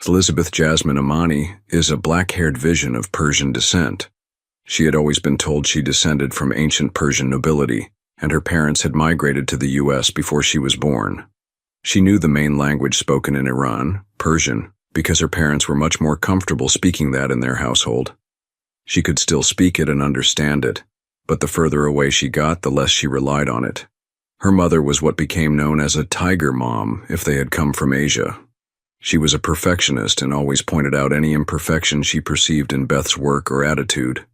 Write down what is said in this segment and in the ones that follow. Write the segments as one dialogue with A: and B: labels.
A: Elizabeth Jasmine Amani is a black-haired vision of Persian descent. She had always been told she descended from ancient Persian nobility, and her parents had migrated to the U.S. before she was born. She knew the main language spoken in Iran, Persian, because her parents were much more comfortable speaking that in their household. She could still speak it and understand it, but the further away she got, the less she relied on it. Her mother was what became known as a tiger mom if they had come from Asia. She was a perfectionist and always pointed out any imperfection she perceived in Beth's work or attitude.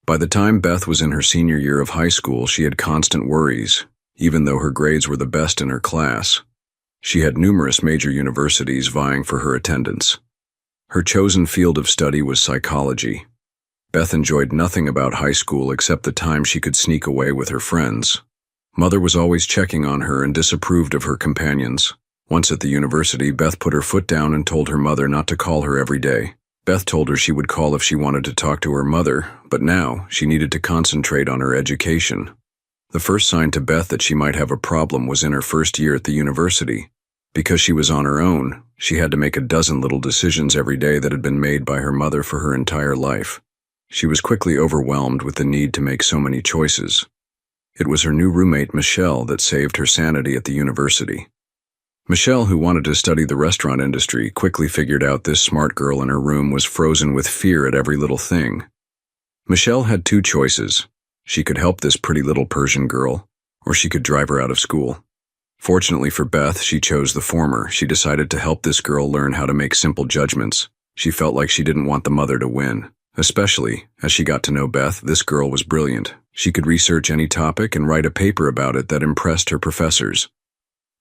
A: By the time Beth was in her senior year of high school, she had constant worries, even though her grades were the best in her class. She had numerous major universities vying for her attendance. Her chosen field of study was psychology. Beth enjoyed nothing about high school except the time she could sneak away with her friends. Mother was always checking on her and disapproved of her companions. Once at the university, Beth put her foot down and told her mother not to call her every day. Beth told her she would call if she wanted to talk to her mother, but now she needed to concentrate on her education. The first sign to Beth that she might have a problem was in her first year at the university. Because she was on her own, she had to make a dozen little decisions every day that had been made by her mother for her entire life. She was quickly overwhelmed with the need to make so many choices. It was her new roommate, Michelle, that saved her sanity at the university. Michelle, who wanted to study the restaurant industry, quickly figured out this smart girl in her room was frozen with fear at every little thing. Michelle had two choices. She could help this pretty little Persian girl, or she could drive her out of school. Fortunately for Beth, she chose the former. She decided to help this girl learn how to make simple judgments. She felt like she didn't want the mother to win. Especially, as she got to know Beth, this girl was brilliant. She could research any topic and write a paper about it that impressed her professors.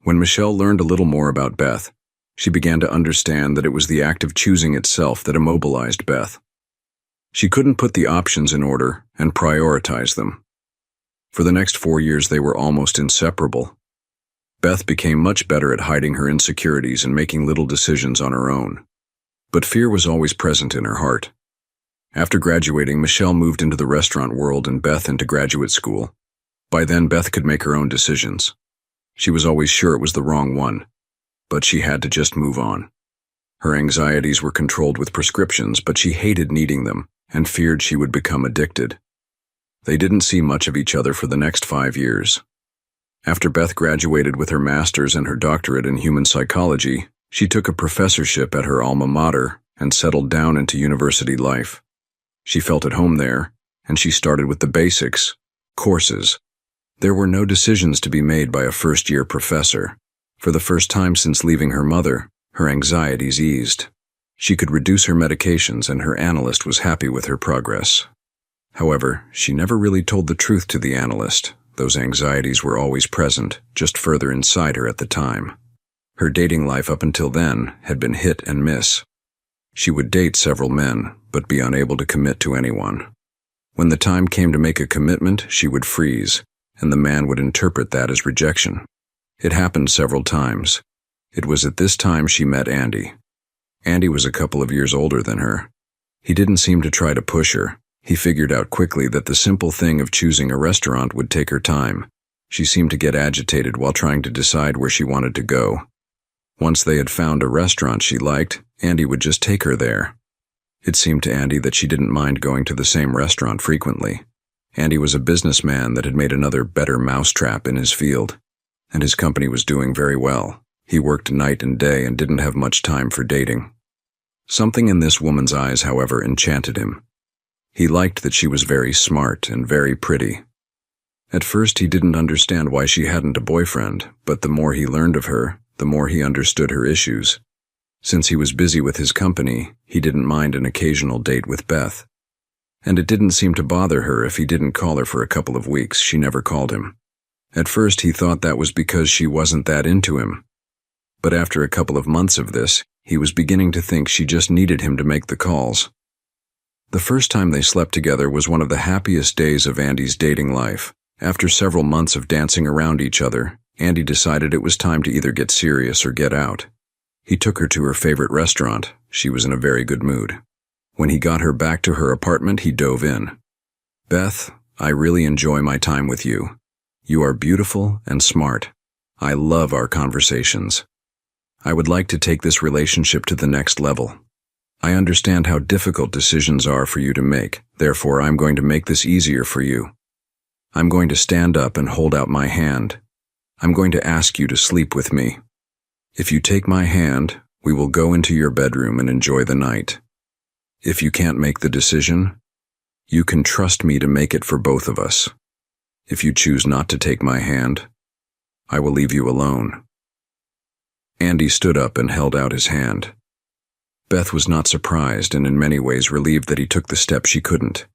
A: When Michelle learned a little more about Beth, she began to understand that it was the act of choosing itself that immobilized Beth. She couldn't put the options in order and prioritize them. For the next 4 years, they were almost inseparable. Beth became much better at hiding her insecurities and making little decisions on her own. But fear was always present in her heart. After graduating, Michelle moved into the restaurant world and Beth into graduate school. By then, Beth could make her own decisions. She was always sure it was the wrong one, but she had to just move on. Her anxieties were controlled with prescriptions, but she hated needing them and feared she would become addicted. They didn't see much of each other for the next 5 years. After Beth graduated with her master's and her doctorate in human psychology, she took a professorship at her alma mater and settled down into university life. She felt at home there, and she started with the basics, courses. There were no decisions to be made by a first-year professor. For the first time since leaving her mother, her anxieties eased. She could reduce her medications, and her analyst was happy with her progress. However, she never really told the truth to the analyst. Those anxieties were always present, just further inside her at the time. Her dating life up until then had been hit and miss. She would date several men, but be unable to commit to anyone. When the time came to make a commitment, she would freeze, and the man would interpret that as rejection. It happened several times. It was at this time she met Andy. Andy was a couple of years older than her. He didn't seem to try to push her. He figured out quickly that the simple thing of choosing a restaurant would take her time. She seemed to get agitated while trying to decide where she wanted to go. Once they had found a restaurant she liked, Andy would just take her there. It seemed to Andy that she didn't mind going to the same restaurant frequently. Andy was a businessman that had made another better mousetrap in his field, and his company was doing very well. He worked night and day and didn't have much time for dating. Something in this woman's eyes, however, enchanted him. He liked that she was very smart and very pretty. At first, he didn't understand why she hadn't a boyfriend, but the more he learned of her, the more he understood her issues. Since he was busy with his company, he didn't mind an occasional date with Beth. And it didn't seem to bother her if he didn't call her for a couple of weeks. She never called him. At first, he thought that was because she wasn't that into him. But after a couple of months of this, he was beginning to think she just needed him to make the calls. The first time they slept together was one of the happiest days of Andy's dating life. After several months of dancing around each other, Andy decided it was time to either get serious or get out. He took her to her favorite restaurant. She was in a very good mood. When he got her back to her apartment, he dove in. "Beth, I really enjoy my time with you. You are beautiful and smart. I love our conversations. I would like to take this relationship to the next level. I understand how difficult decisions are for you to make, therefore I'm going to make this easier for you. I'm going to stand up and hold out my hand. I'm going to ask you to sleep with me. If you take my hand, we will go into your bedroom and enjoy the night. If you can't make the decision, you can trust me to make it for both of us. If you choose not to take my hand, I will leave you alone. Andy stood up and held out his hand. Beth was not surprised and in many ways relieved that he took the step she couldn't.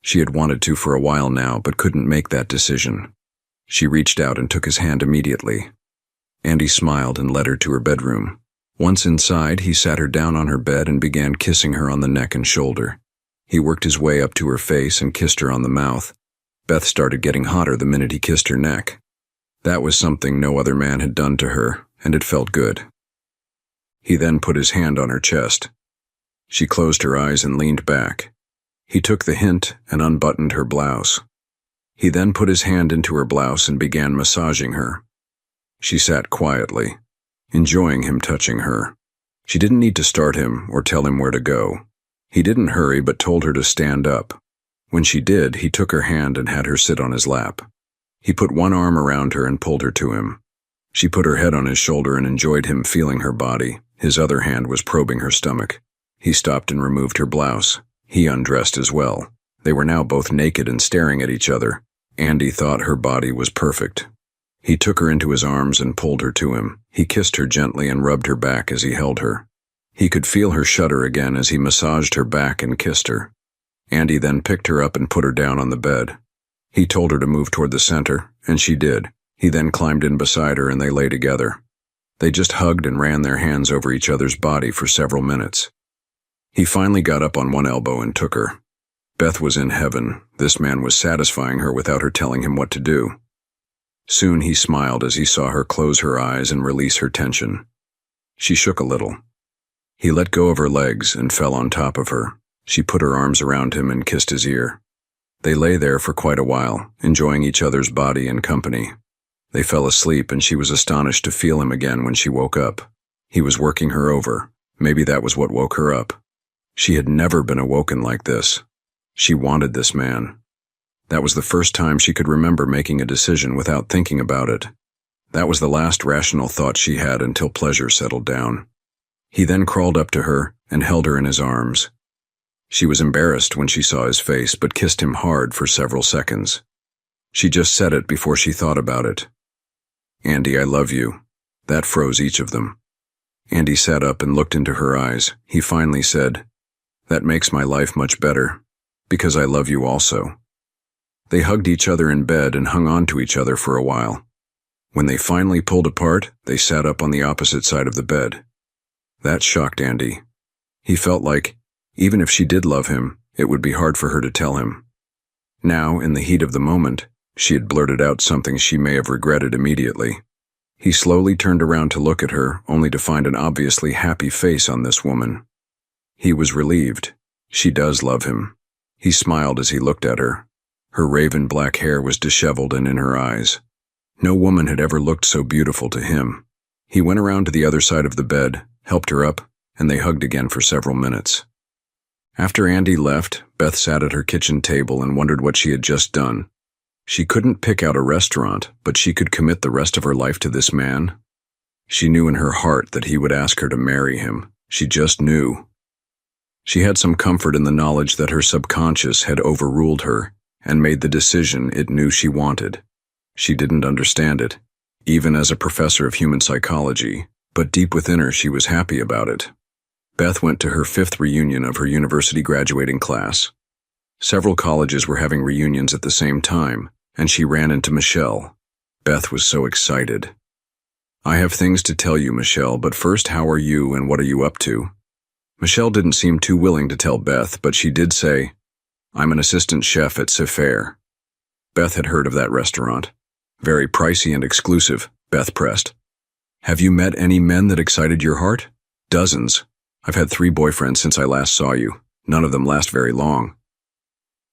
A: She had wanted to for a while now but couldn't make that decision. She reached out and took his hand immediately. Andy smiled and led her to her bedroom. Once inside, he sat her down on her bed and began kissing her on the neck and shoulder. He worked his way up to her face and kissed her on the mouth. Beth started getting hotter the minute he kissed her neck. That was something no other man had done to her, and it felt good. He then put his hand on her chest. She closed her eyes and leaned back. He took the hint and unbuttoned her blouse. He then put his hand into her blouse and began massaging her. She sat quietly, enjoying him touching her. She didn't need to start him or tell him where to go. He didn't hurry but told her to stand up. When she did, he took her hand and had her sit on his lap. He put one arm around her and pulled her to him. She put her head on his shoulder and enjoyed him feeling her body. His other hand was probing her stomach. He stopped and removed her blouse. He undressed as well. They were now both naked and staring at each other. Andy thought her body was perfect. He took her into his arms and pulled her to him. He kissed her gently and rubbed her back as he held her. He could feel her shudder again as he massaged her back and kissed her. Andy then picked her up and put her down on the bed. He told her to move toward the center, and she did. He then climbed in beside her and they lay together. They just hugged and ran their hands over each other's body for several minutes. He finally got up on one elbow and took her. Beth was in heaven. This man was satisfying her without her telling him what to do. Soon he smiled as he saw her close her eyes and release her tension. She shook a little. He let go of her legs and fell on top of her. She put her arms around him and kissed his ear. They lay there for quite a while, enjoying each other's body and company. They fell asleep and she was astonished to feel him again when she woke up. He was working her over. Maybe that was what woke her up. She had never been awoken like this. She wanted this man. That was the first time she could remember making a decision without thinking about it. That was the last rational thought she had until pleasure settled down. He then crawled up to her and held her in his arms. She was embarrassed when she saw his face, but kissed him hard for several seconds. She just said it before she thought about it. "Andy, I love you." That froze each of them. Andy sat up and looked into her eyes. He finally said, "That makes my life much better, because I love you also." They hugged each other in bed and hung on to each other for a while. When they finally pulled apart, they sat up on the opposite side of the bed. That shocked Andy. He felt like, even if she did love him, it would be hard for her to tell him. Now, in the heat of the moment, she had blurted out something she may have regretted immediately. He slowly turned around to look at her, only to find an obviously happy face on this woman. He was relieved. She does love him. He smiled as he looked at her. Her raven black hair was disheveled and in her eyes. No woman had ever looked so beautiful to him. He went around to the other side of the bed, helped her up, and they hugged again for several minutes. After Andy left, Beth sat at her kitchen table and wondered what she had just done. She couldn't pick out a restaurant, but she could commit the rest of her life to this man. She knew in her heart that he would ask her to marry him. She just knew. She had some comfort in the knowledge that her subconscious had overruled her and made the decision it knew she wanted. She didn't understand it, even as a professor of human psychology, but deep within her she was happy about it. Beth went to her 5th reunion of her university graduating class. Several colleges were having reunions at the same time, and she ran into Michelle. Beth was so excited. "I have things to tell you, Michelle, but first, how are you and what are you up to?" Michelle didn't seem too willing to tell Beth, but she did say, "I'm an assistant chef at Sefer." Beth had heard of that restaurant. "Very pricey and exclusive," Beth pressed. "Have you met any men that excited your heart?" "Dozens. I've had 3 boyfriends since I last saw you. None of them last very long."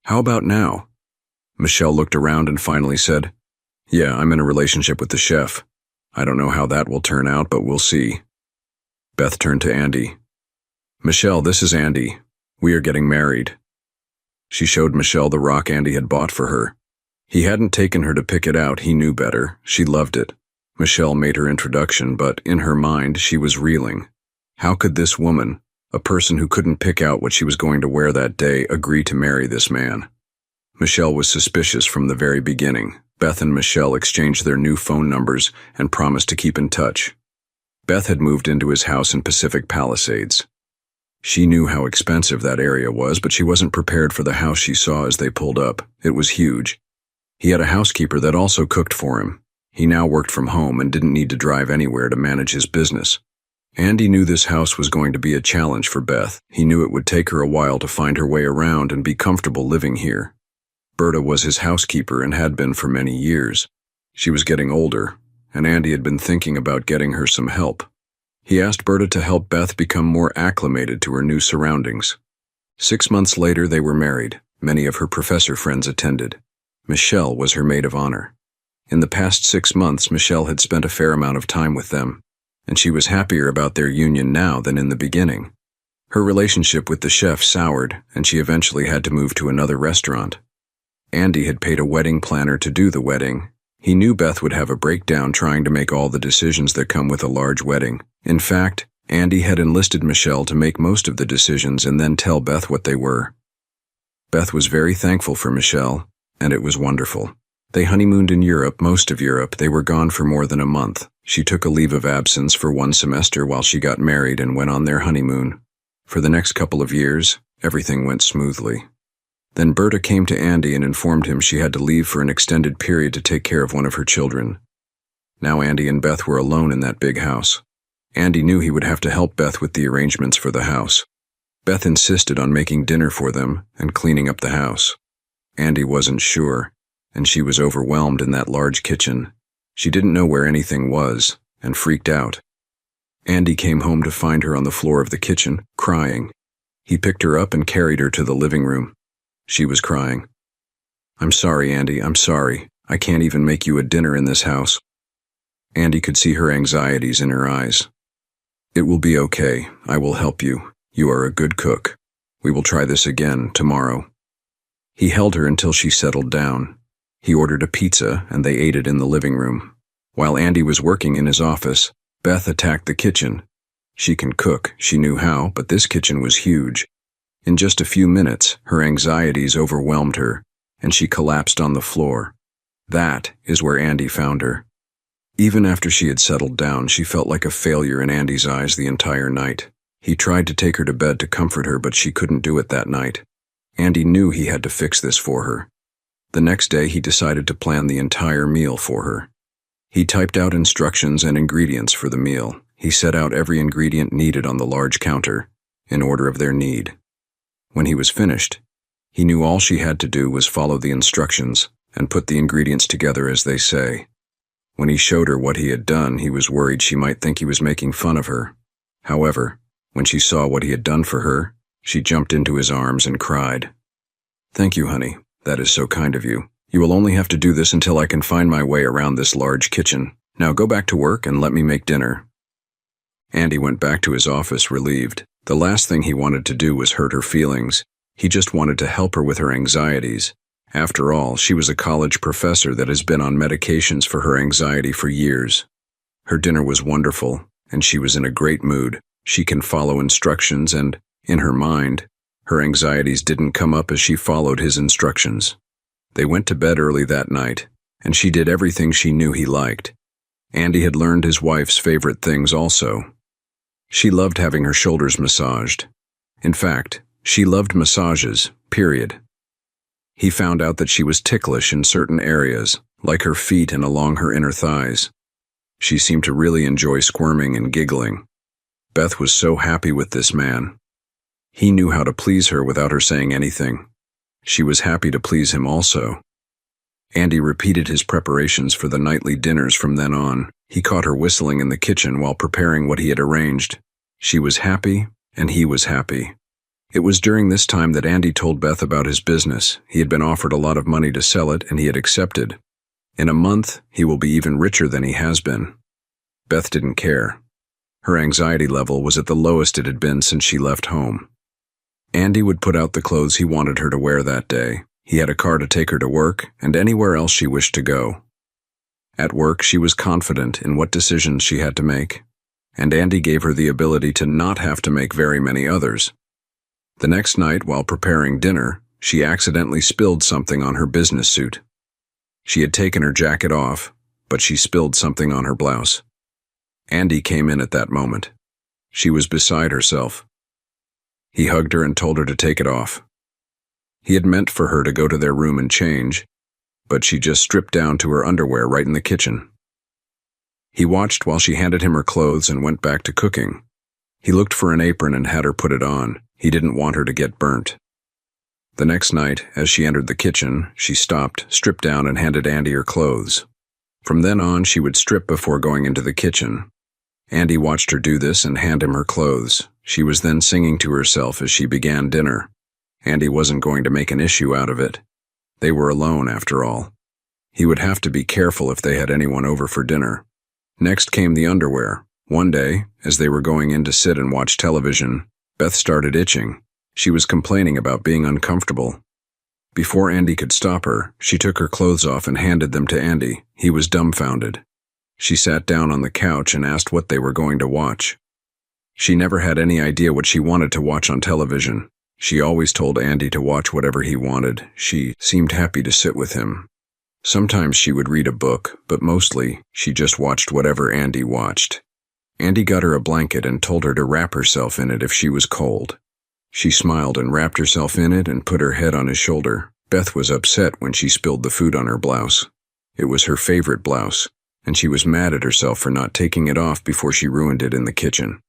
A: "How about now?" Michelle looked around and finally said, "Yeah, I'm in a relationship with the chef. I don't know how that will turn out, but we'll see." Beth turned to Andy. "Michelle, this is Andy. We are getting married." She showed Michelle the rock Andy had bought for her. He hadn't taken her to pick it out, he knew better. She loved it. Michelle made her introduction, but in her mind she was reeling. How could this woman, a person who couldn't pick out what she was going to wear that day, agree to marry this man? Michelle was suspicious from the very beginning. Beth and Michelle exchanged their new phone numbers and promised to keep in touch. Beth had moved into his house in Pacific Palisades. She knew how expensive that area was, but she wasn't prepared for the house she saw as they pulled up. It was huge. He had a housekeeper that also cooked for him. He now worked from home and didn't need to drive anywhere to manage his business. Andy knew this house was going to be a challenge for Beth. He knew it would take her a while to find her way around and be comfortable living here. Berta was his housekeeper and had been for many years. She was getting older, and Andy had been thinking about getting her some help. He asked Berta to help Beth become more acclimated to her new surroundings. 6 months later, they were married. Many of her professor friends attended. Michelle was her maid of honor. In the past 6 months, Michelle had spent a fair amount of time with them, and she was happier about their union now than in the beginning. Her relationship with the chef soured, and she eventually had to move to another restaurant. Andy had paid a wedding planner to do the wedding. He knew Beth would have a breakdown trying to make all the decisions that come with a large wedding. In fact, Andy had enlisted Michelle to make most of the decisions and then tell Beth what they were. Beth was very thankful for Michelle, and it was wonderful. They honeymooned in Europe, most of Europe. They were gone for more than a month. She took a leave of absence for 1 semester while she got married and went on their honeymoon. For the next couple of years, everything went smoothly. Then Berta came to Andy and informed him she had to leave for an extended period to take care of one of her children. Now Andy and Beth were alone in that big house. Andy knew he would have to help Beth with the arrangements for the house. Beth insisted on making dinner for them and cleaning up the house. Andy wasn't sure, and she was overwhelmed in that large kitchen. She didn't know where anything was, and freaked out. Andy came home to find her on the floor of the kitchen, crying. He picked her up and carried her to the living room. She was crying. "I'm sorry, Andy, I'm sorry. I can't even make you a dinner in this house." Andy could see her anxieties in her eyes. "It will be okay. I will help you. You are a good cook. We will try this again tomorrow." He held her until she settled down. He ordered a pizza, and they ate it in the living room. While Andy was working in his office, Beth attacked the kitchen. She can cook, she knew how, but this kitchen was huge. In just a few minutes, her anxieties overwhelmed her, and she collapsed on the floor. That is where Andy found her. Even after she had settled down, she felt like a failure in Andy's eyes the entire night. He tried to take her to bed to comfort her, but she couldn't do it that night. Andy knew he had to fix this for her. The next day, he decided to plan the entire meal for her. He typed out instructions and ingredients for the meal. He set out every ingredient needed on the large counter, in order of their need. When he was finished, he knew all she had to do was follow the instructions and put the ingredients together as they say. When he showed her what he had done, he was worried she might think he was making fun of her. However, when she saw what he had done for her, she jumped into his arms and cried. "Thank you, honey. That is so kind of you. You will only have to do this until I can find my way around this large kitchen. Now go back to work and let me make dinner." Andy went back to his office relieved. The last thing he wanted to do was hurt her feelings. He just wanted to help her with her anxieties. After all, she was a college professor that has been on medications for her anxiety for years. Her dinner was wonderful, and she was in a great mood. She can follow instructions and, in her mind, her anxieties didn't come up as she followed his instructions. They went to bed early that night, and she did everything she knew he liked. Andy had learned his wife's favorite things also. She loved having her shoulders massaged. In fact, she loved massages, period. He found out that she was ticklish in certain areas, like her feet and along her inner thighs. She seemed to really enjoy squirming and giggling. Beth was so happy with this man. He knew how to please her without her saying anything. She was happy to please him also. Andy repeated his preparations for the nightly dinners from then on. He caught her whistling in the kitchen while preparing what he had arranged. She was happy, and he was happy. It was during this time that Andy told Beth about his business. He had been offered a lot of money to sell it, and he had accepted. In a month, he will be even richer than he has been. Beth didn't care. Her anxiety level was at the lowest it had been since she left home. Andy would put out the clothes he wanted her to wear that day. He had a car to take her to work and anywhere else she wished to go. At work, she was confident in what decisions she had to make, and Andy gave her the ability to not have to make very many others. The next night, while preparing dinner, she accidentally spilled something on her business suit. She had taken her jacket off, but she spilled something on her blouse. Andy came in at that moment. She was beside herself. He hugged her and told her to take it off. He had meant for her to go to their room and change, but she just stripped down to her underwear right in the kitchen. He watched while she handed him her clothes and went back to cooking. He looked for an apron and had her put it on. He didn't want her to get burnt. The next night, as she entered the kitchen, she stopped, stripped down, and handed Andy her clothes. From then on, she would strip before going into the kitchen. Andy watched her do this and hand him her clothes. She was then singing to herself as she began dinner. Andy wasn't going to make an issue out of it. They were alone, after all. He would have to be careful if they had anyone over for dinner. Next came the underwear. One day, as they were going in to sit and watch television, Beth started itching. She was complaining about being uncomfortable. Before Andy could stop her, she took her clothes off and handed them to Andy. He was dumbfounded. She sat down on the couch and asked what they were going to watch. She never had any idea what she wanted to watch on television. She always told Andy to watch whatever he wanted. She seemed happy to sit with him. Sometimes she would read a book, but mostly she just watched whatever Andy watched. Andy got her a blanket and told her to wrap herself in it if she was cold. She smiled and wrapped herself in it and put her head on his shoulder. Beth was upset when she spilled the food on her blouse. It was her favorite blouse, and she was mad at herself for not taking it off before she ruined it in the kitchen.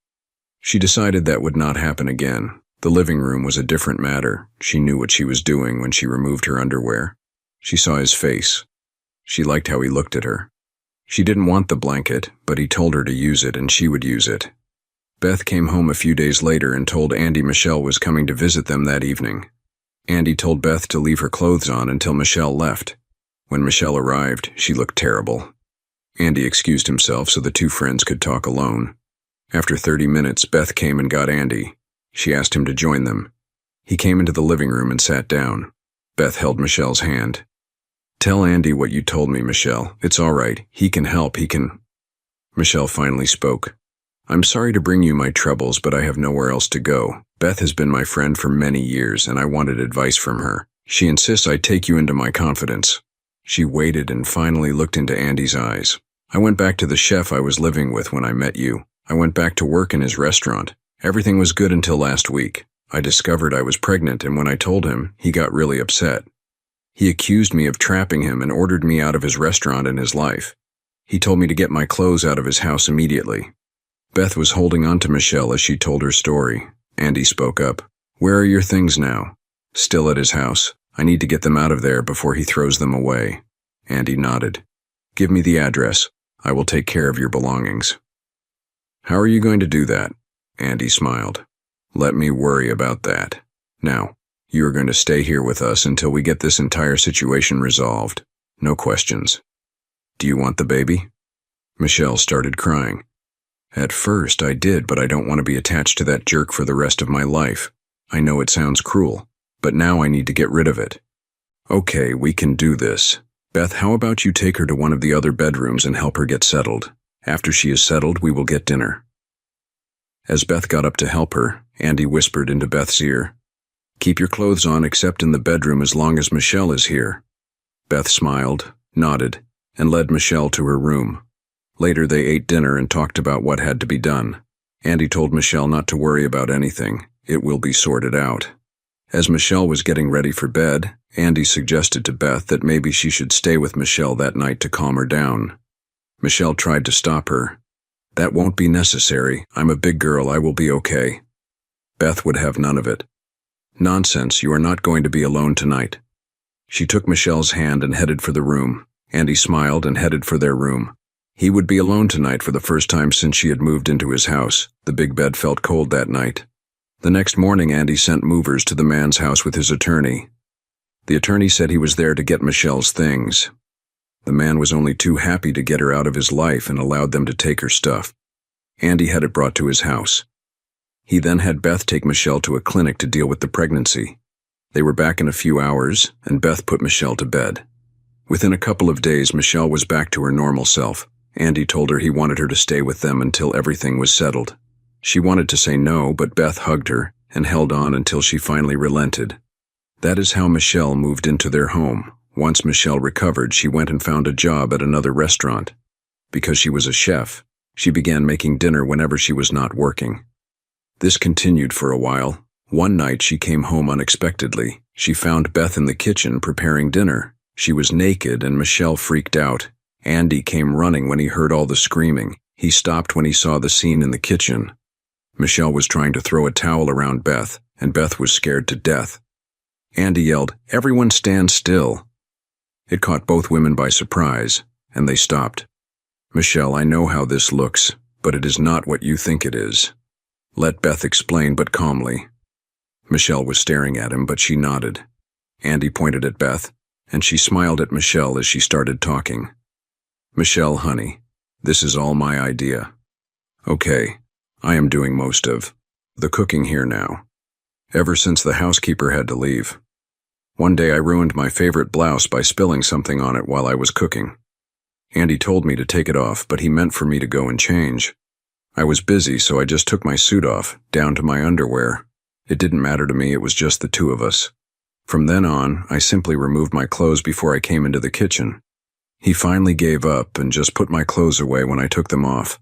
A: She decided that would not happen again. The living room was a different matter. She knew what she was doing when she removed her underwear. She saw his face. She liked how he looked at her. She didn't want the blanket, but he told her to use it and she would use it. Beth came home a few days later and told Andy Michelle was coming to visit them that evening. Andy told Beth to leave her clothes on until Michelle left. When Michelle arrived, she looked terrible. Andy excused himself so the two friends could talk alone. After 30 minutes, Beth came and got Andy. She asked him to join them. He came into the living room and sat down. Beth held Michelle's hand. "Tell Andy what you told me, Michelle. It's all right. He can help. He can—" Michelle finally spoke. "I'm sorry to bring you my troubles, but I have nowhere else to go. Beth has been my friend for many years, and I wanted advice from her. She insists I take you into my confidence." She waited and finally looked into Andy's eyes. "I went back to the chef I was living with when I met you. I went back to work in his restaurant. Everything was good until last week. I discovered I was pregnant, and when I told him, he got really upset. He accused me of trapping him and ordered me out of his restaurant and his life. He told me to get my clothes out of his house immediately." Beth was holding on to Michelle as she told her story. Andy spoke up. "Where are your things now?" "Still at his house. I need to get them out of there before he throws them away." Andy nodded. "Give me the address. I will take care of your belongings." "How are you going to do that?" Andy smiled. "Let me worry about that. Now, you are going to stay here with us until we get this entire situation resolved. No questions. Do you want the baby?" Michelle started crying. "At first I did, but I don't want to be attached to that jerk for the rest of my life. I know it sounds cruel, but now I need to get rid of it." "Okay, we can do this. Beth, how about you take her to one of the other bedrooms and help her get settled? After she is settled, we will get dinner." As Beth got up to help her, Andy whispered into Beth's ear, "Keep your clothes on except in the bedroom as long as Michelle is here." Beth smiled, nodded, and led Michelle to her room. Later they ate dinner and talked about what had to be done. Andy told Michelle not to worry about anything. It will be sorted out. As Michelle was getting ready for bed, Andy suggested to Beth that maybe she should stay with Michelle that night to calm her down. Michelle tried to stop her. "That won't be necessary. I'm a big girl. I will be okay." Beth would have none of it. "Nonsense, you are not going to be alone tonight." She took Michelle's hand and headed for the room. Andy smiled and headed for their room. He would be alone tonight for the first time since she had moved into his house. The big bed felt cold that night. The next morning, Andy sent movers to the man's house with his attorney. The attorney said he was there to get Michelle's things. The man was only too happy to get her out of his life and allowed them to take her stuff. Andy had it brought to his house. He then had Beth take Michelle to a clinic to deal with the pregnancy. They were back in a few hours, and Beth put Michelle to bed. Within a couple of days, Michelle was back to her normal self. Andy told her he wanted her to stay with them until everything was settled. She wanted to say no, but Beth hugged her and held on until she finally relented. That is how Michelle moved into their home. Once Michelle recovered, she went and found a job at another restaurant. Because she was a chef, she began making dinner whenever she was not working. This continued for a while. One night she came home unexpectedly. She found Beth in the kitchen preparing dinner. She was naked and Michelle freaked out. Andy came running when he heard all the screaming. He stopped when he saw the scene in the kitchen. Michelle was trying to throw a towel around Beth, and Beth was scared to death. Andy yelled, "Everyone stand still." It caught both women by surprise, and they stopped. "Michelle, I know how this looks, but it is not what you think it is." Let Beth explain, but calmly. Michelle was staring at him, but she nodded. Andy pointed at Beth, and she smiled at Michelle as she started talking. "Michelle, honey, this is all my idea. Okay, I am doing most of the cooking here now, ever since the housekeeper had to leave. One day I ruined my favorite blouse by spilling something on it while I was cooking. Andy told me to take it off, but he meant for me to go and change. I was busy, so I just took my suit off, down to my underwear. It didn't matter to me, it was just the two of us. From then on, I simply removed my clothes before I came into the kitchen. He finally gave up and just put my clothes away when I took them off."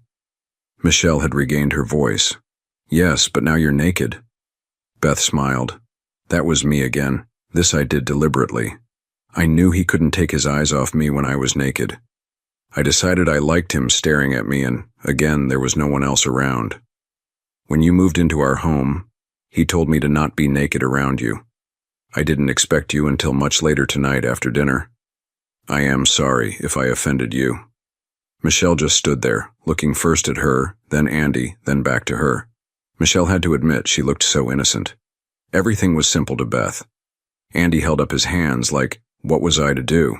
A: Michelle had regained her voice. "Yes, but now you're naked." Beth smiled. "That was me again. This I did deliberately. I knew he couldn't take his eyes off me when I was naked. I decided I liked him staring at me, and, again, there was no one else around. When you moved into our home, he told me to not be naked around you. I didn't expect you until much later tonight after dinner. I am sorry if I offended you." Michelle just stood there, looking first at her, then Andy, then back to her. Michelle had to admit she looked so innocent. Everything was simple to Beth. Andy held up his hands like, what was I to do?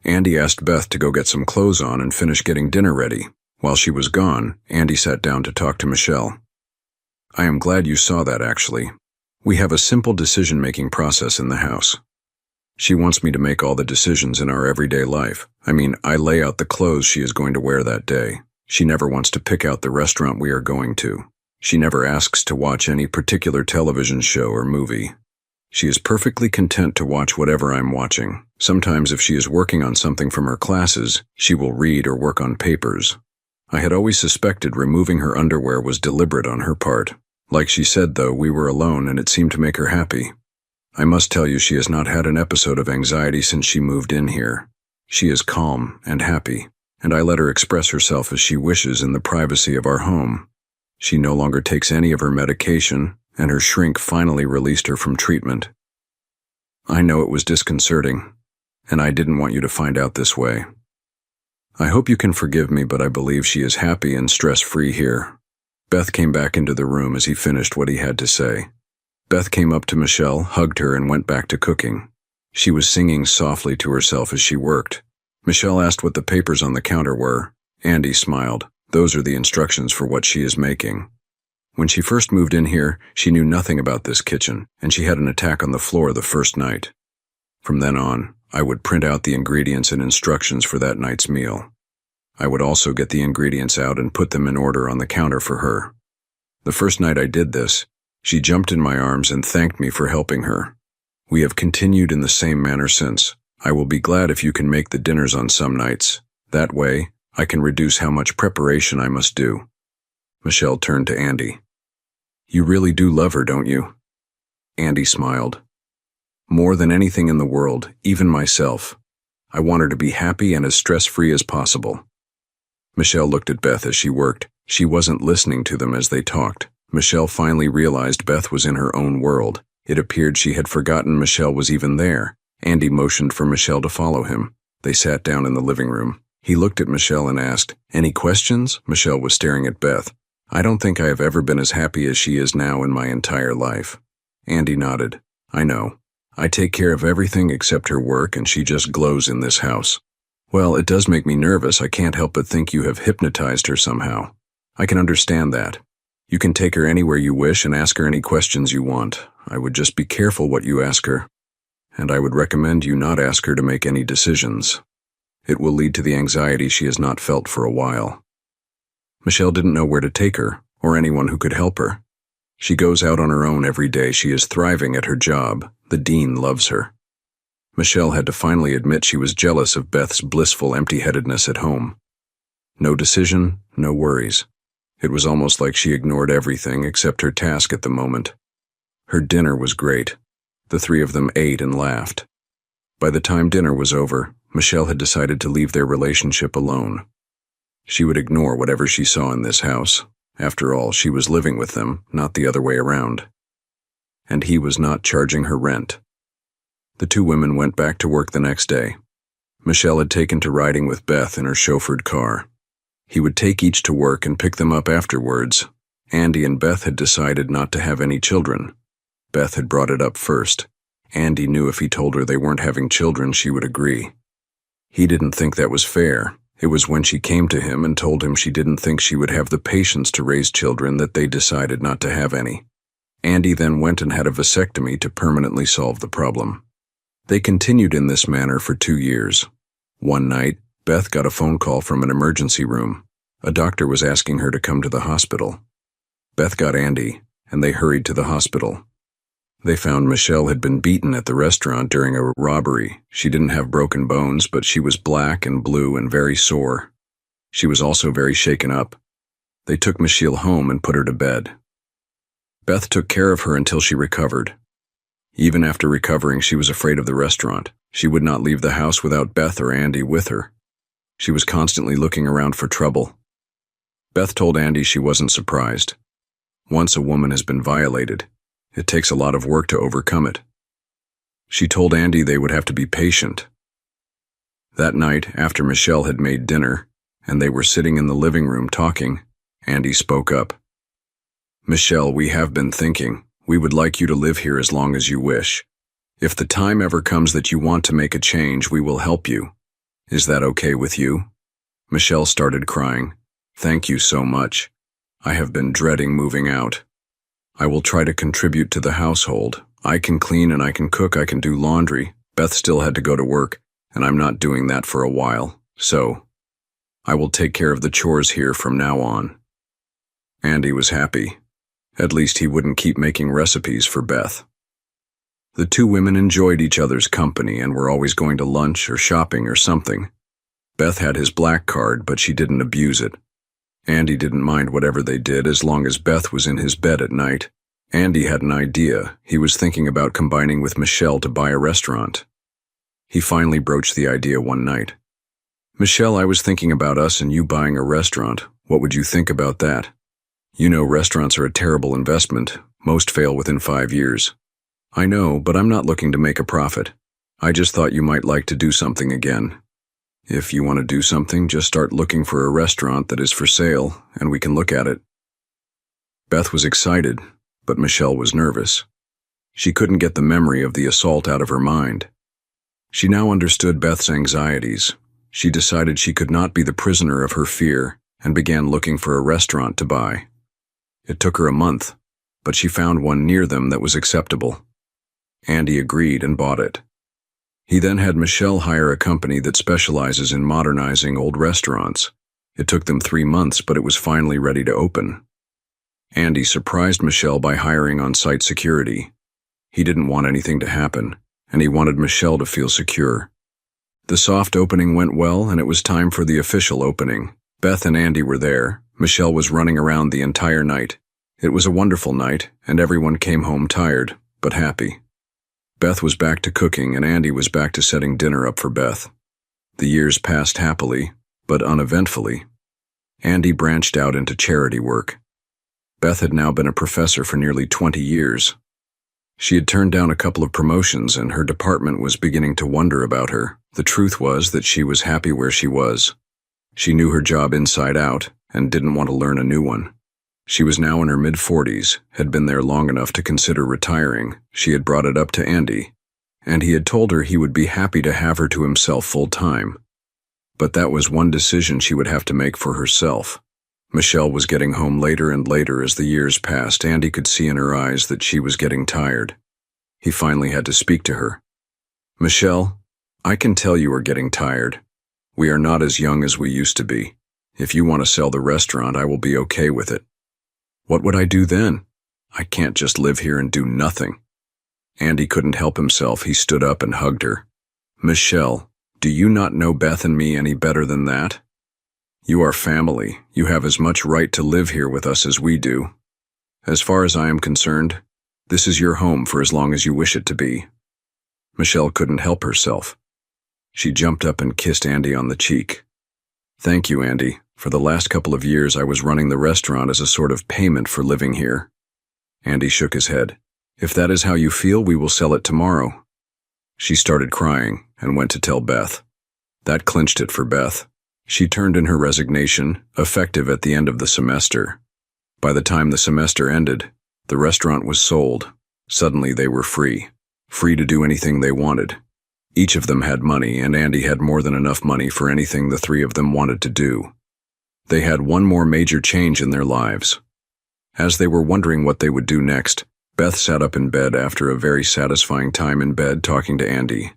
A: Andy asked Beth to go get some clothes on and finish getting dinner ready. While she was gone, Andy sat down to talk to Michelle. "I am glad you saw that, actually. We have a simple decision-making process in the house. She wants me to make all the decisions in our everyday life. I lay out the clothes she is going to wear that day. She never wants to pick out the restaurant we are going to. She never asks to watch any particular television show or movie. She is perfectly content to watch whatever I'm watching. Sometimes if she is working on something from her classes, she will read or work on papers. I had always suspected removing her underwear was deliberate on her part. Like she said, though, we were alone and it seemed to make her happy. I must tell you, she has not had an episode of anxiety since she moved in here. She is calm and happy, and I let her express herself as she wishes in the privacy of our home. She no longer takes any of her medication, and her shrink finally released her from treatment. I know it was disconcerting, and I didn't want you to find out this way. I hope you can forgive me, but I believe she is happy and stress-free here." Beth came back into the room as he finished what he had to say. Beth came up to Michelle, hugged her, and went back to cooking. She was singing softly to herself as she worked. Michelle asked what the papers on the counter were. Andy smiled. Those are the instructions for what she is making. When she first moved in here, she knew nothing about this kitchen, and she had an attack on the floor the first night. From then on, I would print out the ingredients and instructions for that night's meal. I would also get the ingredients out and put them in order on the counter for her. The first night I did this, she jumped in my arms and thanked me for helping her. We have continued in the same manner since. I will be glad if you can make the dinners on some nights. That way, I can reduce how much preparation I must do." Michelle turned to Andy. "You really do love her, don't you?" Andy smiled. "More than anything in the world, even myself. I want her to be happy and as stress-free as possible." Michelle looked at Beth as she worked. She wasn't listening to them as they talked. Michelle finally realized Beth was in her own world. It appeared she had forgotten Michelle was even there. Andy motioned for Michelle to follow him. They sat down in the living room. He looked at Michelle and asked, "Any questions?" Michelle was staring at Beth. "I don't think I have ever been as happy as she is now in my entire life." Andy nodded. "I know. I take care of everything except her work, and she just glows in this house. Well, it does make me nervous. I can't help but think you have hypnotized her somehow." I can understand that. You can take her anywhere you wish and ask her any questions you want. I would just be careful what you ask her, and I would recommend you not ask her to make any decisions. It will lead to the anxiety she has not felt for a while. Michelle didn't know where to take her, or anyone who could help her. She goes out on her own every day. She is thriving at her job. The dean loves her. Michelle had to finally admit she was jealous of Beth's blissful empty-headedness at home. No decision, no worries. It was almost like she ignored everything except her task at the moment. Her dinner was great. The three of them ate and laughed. By the time dinner was over, Michelle had decided to leave their relationship alone. She would ignore whatever she saw in this house. After all, she was living with them, not the other way around. And he was not charging her rent. The two women went back to work the next day. Michelle had taken to riding with Beth in her chauffeured car. He would take each to work and pick them up afterwards. Andy and Beth had decided not to have any children. Beth had brought it up first. Andy knew if he told her they weren't having children, she would agree. He didn't think that was fair. It was when she came to him and told him she didn't think she would have the patience to raise children that they decided not to have any. Andy then went and had a vasectomy to permanently solve the problem. They continued in this manner for 2 years. One night, Beth got a phone call from an emergency room. A doctor was asking her to come to the hospital. Beth got Andy, and they hurried to the hospital. They found Michelle had been beaten at the restaurant during a robbery. She didn't have broken bones, but she was black and blue and very sore. She was also very shaken up. They took Michelle home and put her to bed. Beth took care of her until she recovered. Even after recovering, she was afraid of the restaurant. She would not leave the house without Beth or Andy with her. She was constantly looking around for trouble. Beth told Andy she wasn't surprised. Once a woman has been violated, it takes a lot of work to overcome it. She told Andy they would have to be patient. That night, after Michelle had made dinner, and they were sitting in the living room talking, Andy spoke up. "Michelle, we have been thinking. We would like you to live here as long as you wish. If the time ever comes that you want to make a change, we will help you. Is that okay with you?" Michelle started crying. "Thank you so much. I have been dreading moving out. I will try to contribute to the household. I can clean and I can cook, I can do laundry. Beth still had to go to work, and I'm not doing that for a while, so I will take care of the chores here from now on." Andy was happy. At least he wouldn't keep making recipes for Beth. The two women enjoyed each other's company and were always going to lunch or shopping or something. Beth had his black card, but she didn't abuse it. Andy didn't mind whatever they did as long as Beth was in his bed at night. Andy had an idea. He was thinking about combining with Michelle to buy a restaurant. He finally broached the idea one night. "Michelle, I was thinking about us and you buying a restaurant. What would you think about that? You know restaurants are a terrible investment. Most fail within 5 years. I know, but I'm not looking to make a profit. I just thought you might like to do something again. If you want to do something, just start looking for a restaurant that is for sale, and we can look at it." Beth was excited, but Michelle was nervous. She couldn't get the memory of the assault out of her mind. She now understood Beth's anxieties. She decided she could not be the prisoner of her fear and began looking for a restaurant to buy. It took her a month, but she found one near them that was acceptable. Andy agreed and bought it. He then had Michelle hire a company that specializes in modernizing old restaurants. It took them 3 months, but it was finally ready to open. Andy surprised Michelle by hiring on-site security. He didn't want anything to happen, and he wanted Michelle to feel secure. The soft opening went well, and it was time for the official opening. Beth and Andy were there. Michelle was running around the entire night. It was a wonderful night, and everyone came home tired, but happy. Beth was back to cooking, and Andy was back to setting dinner up for Beth. The years passed happily, but uneventfully. Andy branched out into charity work. Beth had now been a professor for nearly 20 years. She had turned down a couple of promotions, and her department was beginning to wonder about her. The truth was that she was happy where she was. She knew her job inside out, and didn't want to learn a new one. She was now in her mid-40s, had been there long enough to consider retiring. She had brought it up to Andy, and he had told her he would be happy to have her to himself full-time. But that was one decision she would have to make for herself. Michelle was getting home later and later as the years passed. Andy could see in her eyes that she was getting tired. He finally had to speak to her. "Michelle, I can tell you are getting tired. We are not as young as we used to be. If you want to sell the restaurant, I will be okay with it." "What would I do then? I can't just live here and do nothing." Andy couldn't help himself. He stood up and hugged her. "Michelle, do you not know Beth and me any better than that? You are family. You have as much right to live here with us as we do. As far as I am concerned, this is your home for as long as you wish it to be." Michelle couldn't help herself. She jumped up and kissed Andy on the cheek. "Thank you, Andy. For the last couple of years I was running the restaurant as a sort of payment for living here." Andy shook his head. "If that is how you feel, we will sell it tomorrow." She started crying and went to tell Beth. That clinched it for Beth. She turned in her resignation, effective at the end of the semester. By the time the semester ended, the restaurant was sold. Suddenly they were free to do anything they wanted. Each of them had money, and Andy had more than enough money for anything the three of them wanted to do. They had one more major change in their lives. As they were wondering what they would do next, Beth sat up in bed after a very satisfying time in bed talking to Andy.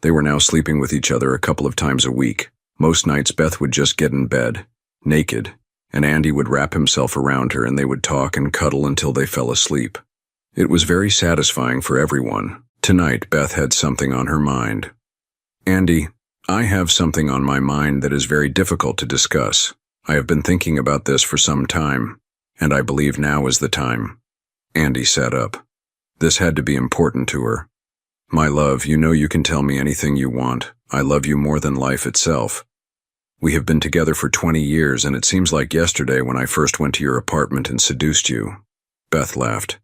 A: They were now sleeping with each other a couple of times a week. Most nights Beth would just get in bed, naked, and Andy would wrap himself around her and they would talk and cuddle until they fell asleep. It was very satisfying for everyone. Tonight, Beth had something on her mind. "Andy, I have something on my mind that is very difficult to discuss. I have been thinking about this for some time, and I believe now is the time." Andy sat up. This had to be important to her. "My love, you know you can tell me anything you want. I love you more than life itself. We have been together for 20 years, and it seems like yesterday when I first went to your apartment and seduced you." Beth laughed.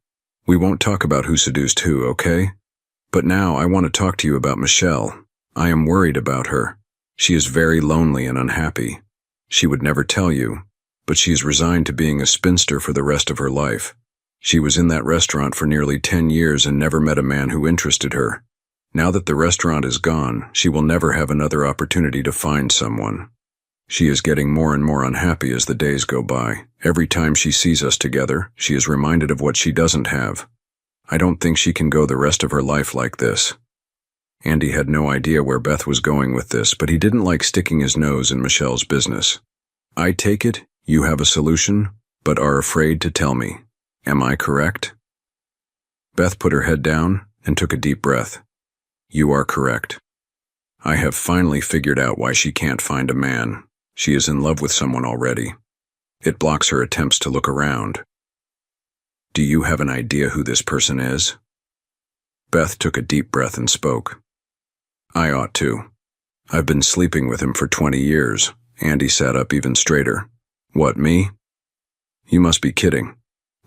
A: "We won't talk about who seduced who, okay? But now I want to talk to you about Michelle. I am worried about her. She is very lonely and unhappy. She would never tell you, but she is resigned to being a spinster for the rest of her life. She was in that restaurant for nearly 10 years and never met a man who interested her. Now that the restaurant is gone, she will never have another opportunity to find someone. She is getting more and more unhappy as the days go by. Every time she sees us together, she is reminded of what she doesn't have. I don't think she can go the rest of her life like this." Andy had no idea where Beth was going with this, but he didn't like sticking his nose in Michelle's business. "I take it you have a solution, but are afraid to tell me. Am I correct?" Beth put her head down and took a deep breath. "You are correct. I have finally figured out why she can't find a man. She is in love with someone already. It blocks her attempts to look around. Do you have an idea who this person is?" Beth took a deep breath and spoke. "I ought to. I've been sleeping with him for 20 years. Andy sat up even straighter. "What, me?" "You must be kidding.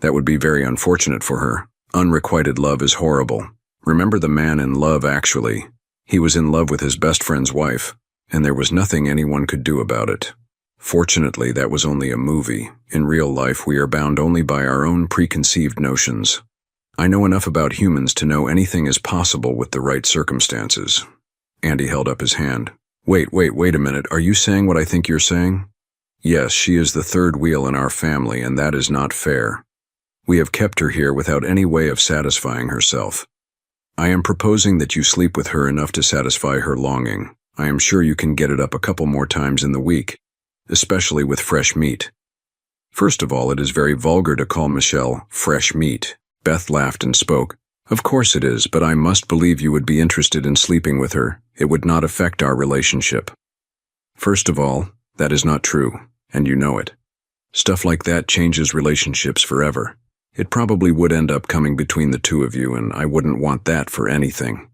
A: That would be very unfortunate for her. Unrequited love is horrible. Remember the man in love, actually. He was in love with his best friend's wife, and there was nothing anyone could do about it. Fortunately, that was only a movie. In real life, we are bound only by our own preconceived notions. I know enough about humans to know anything is possible with the right circumstances." Andy held up his hand. Wait a minute. Are you saying what I think you're saying?" "Yes, she is the third wheel in our family, and that is not fair. We have kept her here without any way of satisfying herself. I am proposing that you sleep with her enough to satisfy her longing. I am sure you can get it up a couple more times in the week, especially with fresh meat." "First of all, it is very vulgar to call Michelle fresh meat." Beth laughed and spoke. "Of course it is, but I must believe you would be interested in sleeping with her. It would not affect our relationship." "First of all, that is not true, and you know it. Stuff like that changes relationships forever. It probably would end up coming between the two of you, and I wouldn't want that for anything."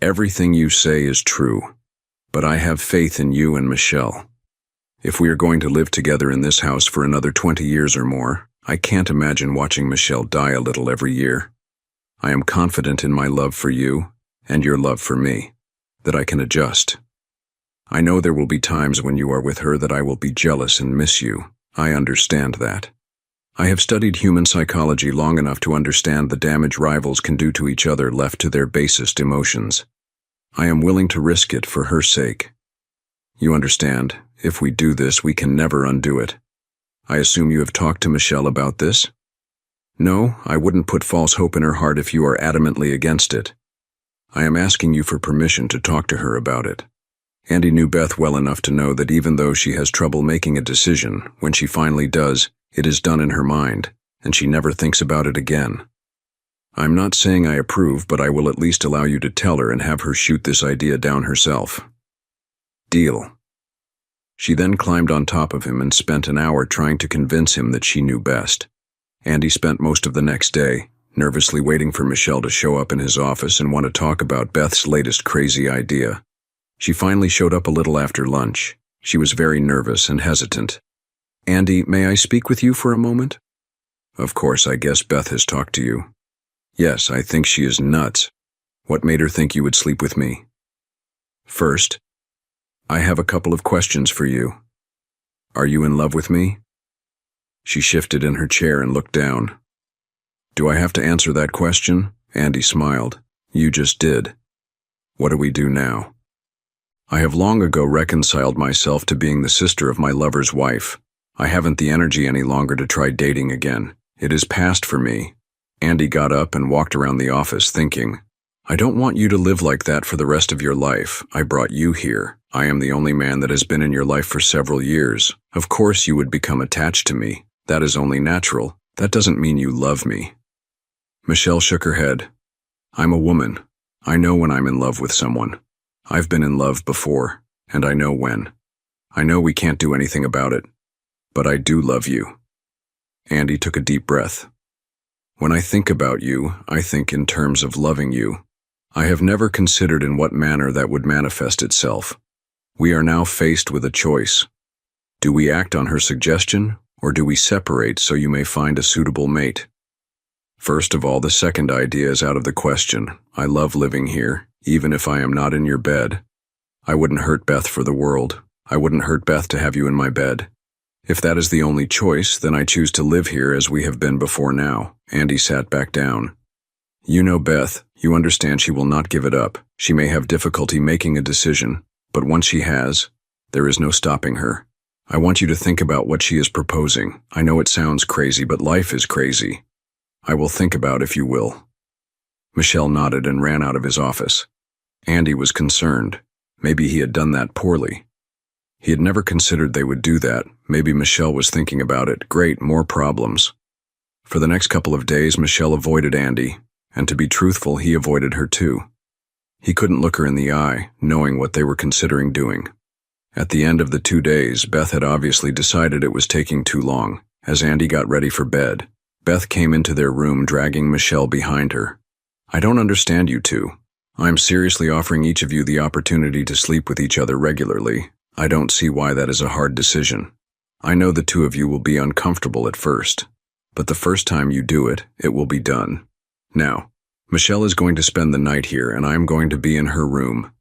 A: "Everything you say is true, but I have faith in you and Michelle. If we are going to live together in this house for another 20 years or more, I can't imagine watching Michelle die a little every year. I am confident in my love for you, and your love for me, that I can adjust. I know there will be times when you are with her that I will be jealous and miss you. I understand that. I have studied human psychology long enough to understand the damage rivals can do to each other left to their basest emotions. I am willing to risk it for her sake. You understand, if we do this, we can never undo it. I assume you have talked to Michelle about this? No, I wouldn't put false hope in her heart if you are adamantly against it. I am asking you for permission to talk to her about it. Andy knew Beth well enough to know that even though she has trouble making a decision, when she finally does, it is done in her mind, and she never thinks about it again. I'm not saying I approve, but I will at least allow you to tell her and have her shoot this idea down herself. Deal. She then climbed on top of him and spent an hour trying to convince him that she knew best. Andy spent most of the next day, nervously waiting for Michelle to show up in his office and want to talk about Beth's latest crazy idea. She finally showed up a little after lunch. She was very nervous and hesitant. Andy, may I speak with you for a moment? Of course, I guess Beth has talked to you. Yes, I think she is nuts. What made her think you would sleep with me? First, I have a couple of questions for you. Are you in love with me? She shifted in her chair and looked down. Do I have to answer that question? Andy smiled. You just did. What do we do now? I have long ago reconciled myself to being the sister of my lover's wife. I haven't the energy any longer to try dating again. It is past for me. Andy got up and walked around the office thinking, I don't want you to live like that for the rest of your life. I brought you here. I am the only man that has been in your life for several years. Of course you would become attached to me. That is only natural. That doesn't mean you love me. Michelle shook her head. I'm a woman. I know when I'm in love with someone. I've been in love before, and I know when. I know we can't do anything about it. But I do love you. Andy took a deep breath. When I think about you, I think in terms of loving you. I have never considered in what manner that would manifest itself. We are now faced with a choice. Do we act on her suggestion, or do we separate so you may find a suitable mate? First of all, the second idea is out of the question. I love living here, even if I am not in your bed. I wouldn't hurt Beth for the world. I wouldn't hurt Beth to have you in my bed. If that is the only choice, then I choose to live here as we have been before now. Andy sat back down. You know Beth. You understand she will not give it up. She may have difficulty making a decision, but once she has, there is no stopping her. I want you to think about what she is proposing. I know it sounds crazy, but life is crazy. I will think about if you will. Michelle nodded and ran out of his office. Andy was concerned. Maybe he had done that poorly. He had never considered they would do that. Maybe Michelle was thinking about it. Great, more problems. For the next couple of days, Michelle avoided Andy, and to be truthful, he avoided her too. He couldn't look her in the eye, knowing what they were considering doing. At the end of the 2 days, Beth had obviously decided it was taking too long. As Andy got ready for bed, Beth came into their room dragging Michelle behind her. I don't understand you two. I'm seriously offering each of you the opportunity to sleep with each other regularly. I don't see why that is a hard decision. I know the two of you will be uncomfortable at first, but the first time you do it, it will be done. Now, Michelle is going to spend the night here, and I am going to be in her room.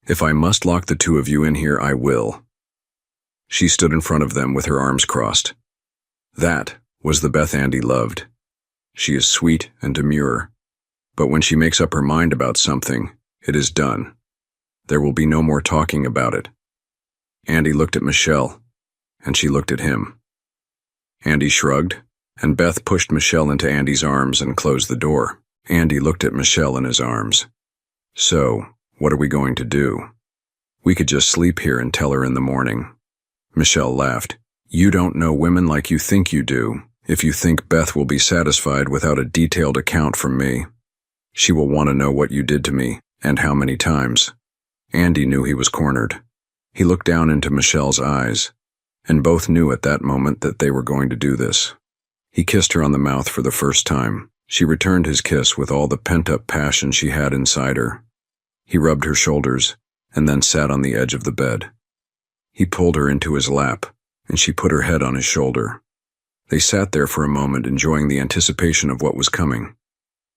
A: If I must lock the two of you in here, I will. She stood in front of them with her arms crossed. That was the Beth Andy loved. She is sweet and demure, but when she makes up her mind about something, it is done. There will be no more talking about it. Andy looked at Michelle, and she looked at him. Andy shrugged, and Beth pushed Michelle into Andy's arms and closed the door. Andy looked at Michelle in his arms. So, what are we going to do? We could just sleep here and tell her in the morning. Michelle laughed. You don't know women like you think you do. If you think Beth will be satisfied without a detailed account from me, she will want to know what you did to me, and how many times. Andy knew he was cornered. He looked down into Michelle's eyes, and both knew at that moment that they were going to do this. He kissed her on the mouth for the first time. She returned his kiss with all the pent-up passion she had inside her. He rubbed her shoulders, and then sat on the edge of the bed. He pulled her into his lap, and she put her head on his shoulder. They sat there for a moment, enjoying the anticipation of what was coming.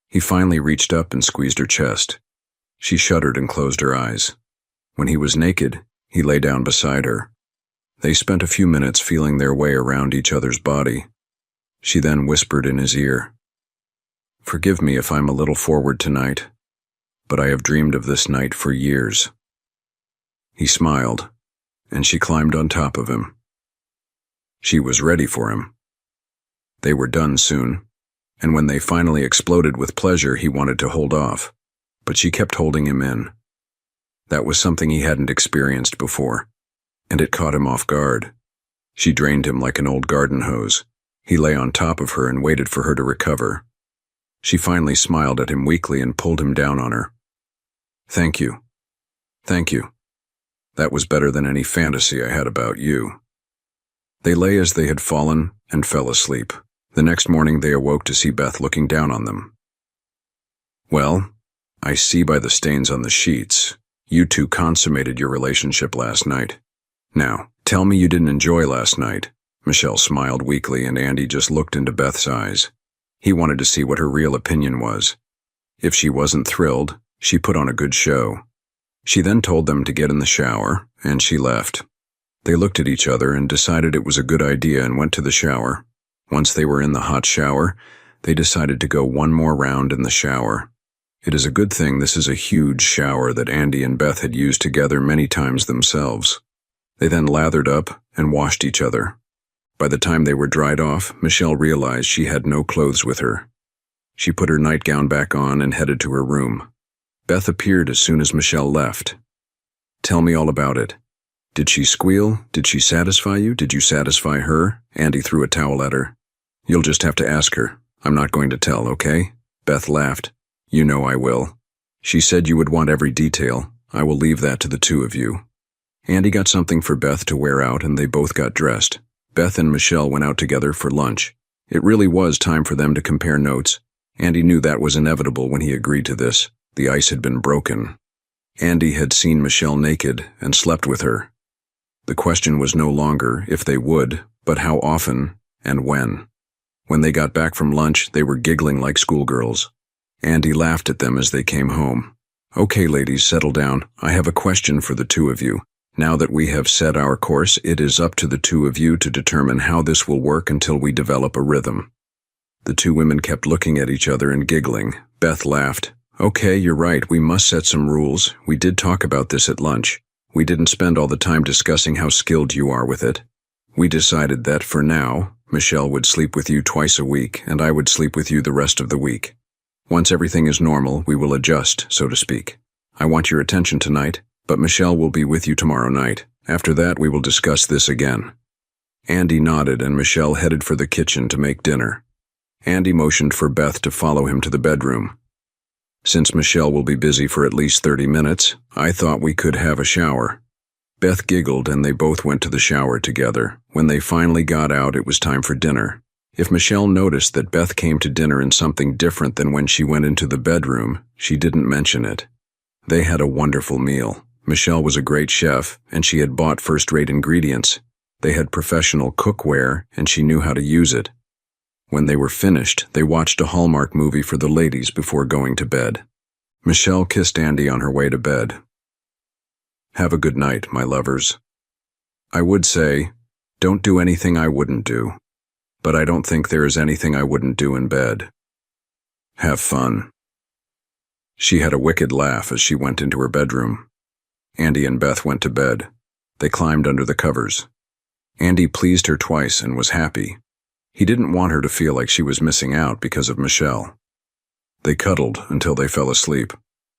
A: He finally reached up and squeezed her chest. She shuddered and closed her eyes. When he was naked, he lay down beside her. They spent a few minutes feeling their way around each other's body. She then whispered in his ear, Forgive me if I'm a little forward tonight, but I have dreamed of this night for years. He smiled, and she climbed on top of him. She was ready for him. They were done soon, and when they finally exploded with pleasure, he wanted to hold off, but she kept holding him in. That was something he hadn't experienced before, and it caught him off guard. She drained him like an old garden hose. He lay on top of her and waited for her to recover. She finally smiled at him weakly and pulled him down on her. "Thank you. Thank you. That was better than any fantasy I had about you." They lay as they had fallen and fell asleep. The next morning they awoke to see Beth looking down on them. "Well, I see by the stains on the sheets, you two consummated your relationship last night. Now, tell me you didn't enjoy last night." Michelle smiled weakly, and Andy just looked into Beth's eyes. He wanted to see what her real opinion was. If she wasn't thrilled, she put on a good show. She then told them to get in the shower, and she left. They looked at each other and decided it was a good idea and went to the shower. Once they were in the hot shower, they decided to go one more round in the shower. It is a good thing this is a huge shower that Andy and Beth had used together many times themselves. They then lathered up and washed each other. By the time they were dried off, Michelle realized she had no clothes with her. She put her nightgown back on and headed to her room. Beth appeared as soon as Michelle left. "Tell me all about it. Did she squeal? Did she satisfy you? Did you satisfy her?" Andy threw a towel at her. "You'll just have to ask her. I'm not going to tell, okay?" Beth laughed. "You know I will. She said you would want every detail. I will leave that to the two of you." Andy got something for Beth to wear out, and they both got dressed. Beth and Michelle went out together for lunch. It really was time for them to compare notes. Andy knew that was inevitable when he agreed to this. The ice had been broken. Andy had seen Michelle naked and slept with her. The question was no longer if they would, but how often and when. When they got back from lunch, they were giggling like schoolgirls. Andy laughed at them as they came home. "Okay, ladies, settle down. I have a question for the two of you. Now that we have set our course, it is up to the two of you to determine how this will work until we develop a rhythm." The two women kept looking at each other and giggling. Beth laughed. "Okay, you're right. We must set some rules. We did talk about this at lunch. We didn't spend all the time discussing how skilled you are with it. We decided that, for now, Michelle would sleep with you twice a week, and I would sleep with you the rest of the week. Once everything is normal, we will adjust, so to speak. I want your attention tonight, but Michelle will be with you tomorrow night. After that, we will discuss this again." Andy nodded, and Michelle headed for the kitchen to make dinner. Andy motioned for Beth to follow him to the bedroom. "Since Michelle will be busy for at least 30 minutes, I thought we could have a shower." Beth giggled, and they both went to the shower together. When they finally got out, it was time for dinner. If Michelle noticed that Beth came to dinner in something different than when she went into the bedroom, she didn't mention it. They had a wonderful meal. Michelle was a great chef, and she had bought first-rate ingredients. They had professional cookware, and she knew how to use it. When they were finished, they watched a Hallmark movie for the ladies before going to bed. Michelle kissed Andy on her way to bed. "Have a good night, my lovers. I would say, don't do anything I wouldn't do, but I don't think there is anything I wouldn't do in bed. Have fun." She had a wicked laugh as she went into her bedroom. Andy and Beth went to bed. They climbed under the covers. Andy pleased her twice and was happy. He didn't want her to feel like she was missing out because of Michelle. They cuddled until they fell asleep.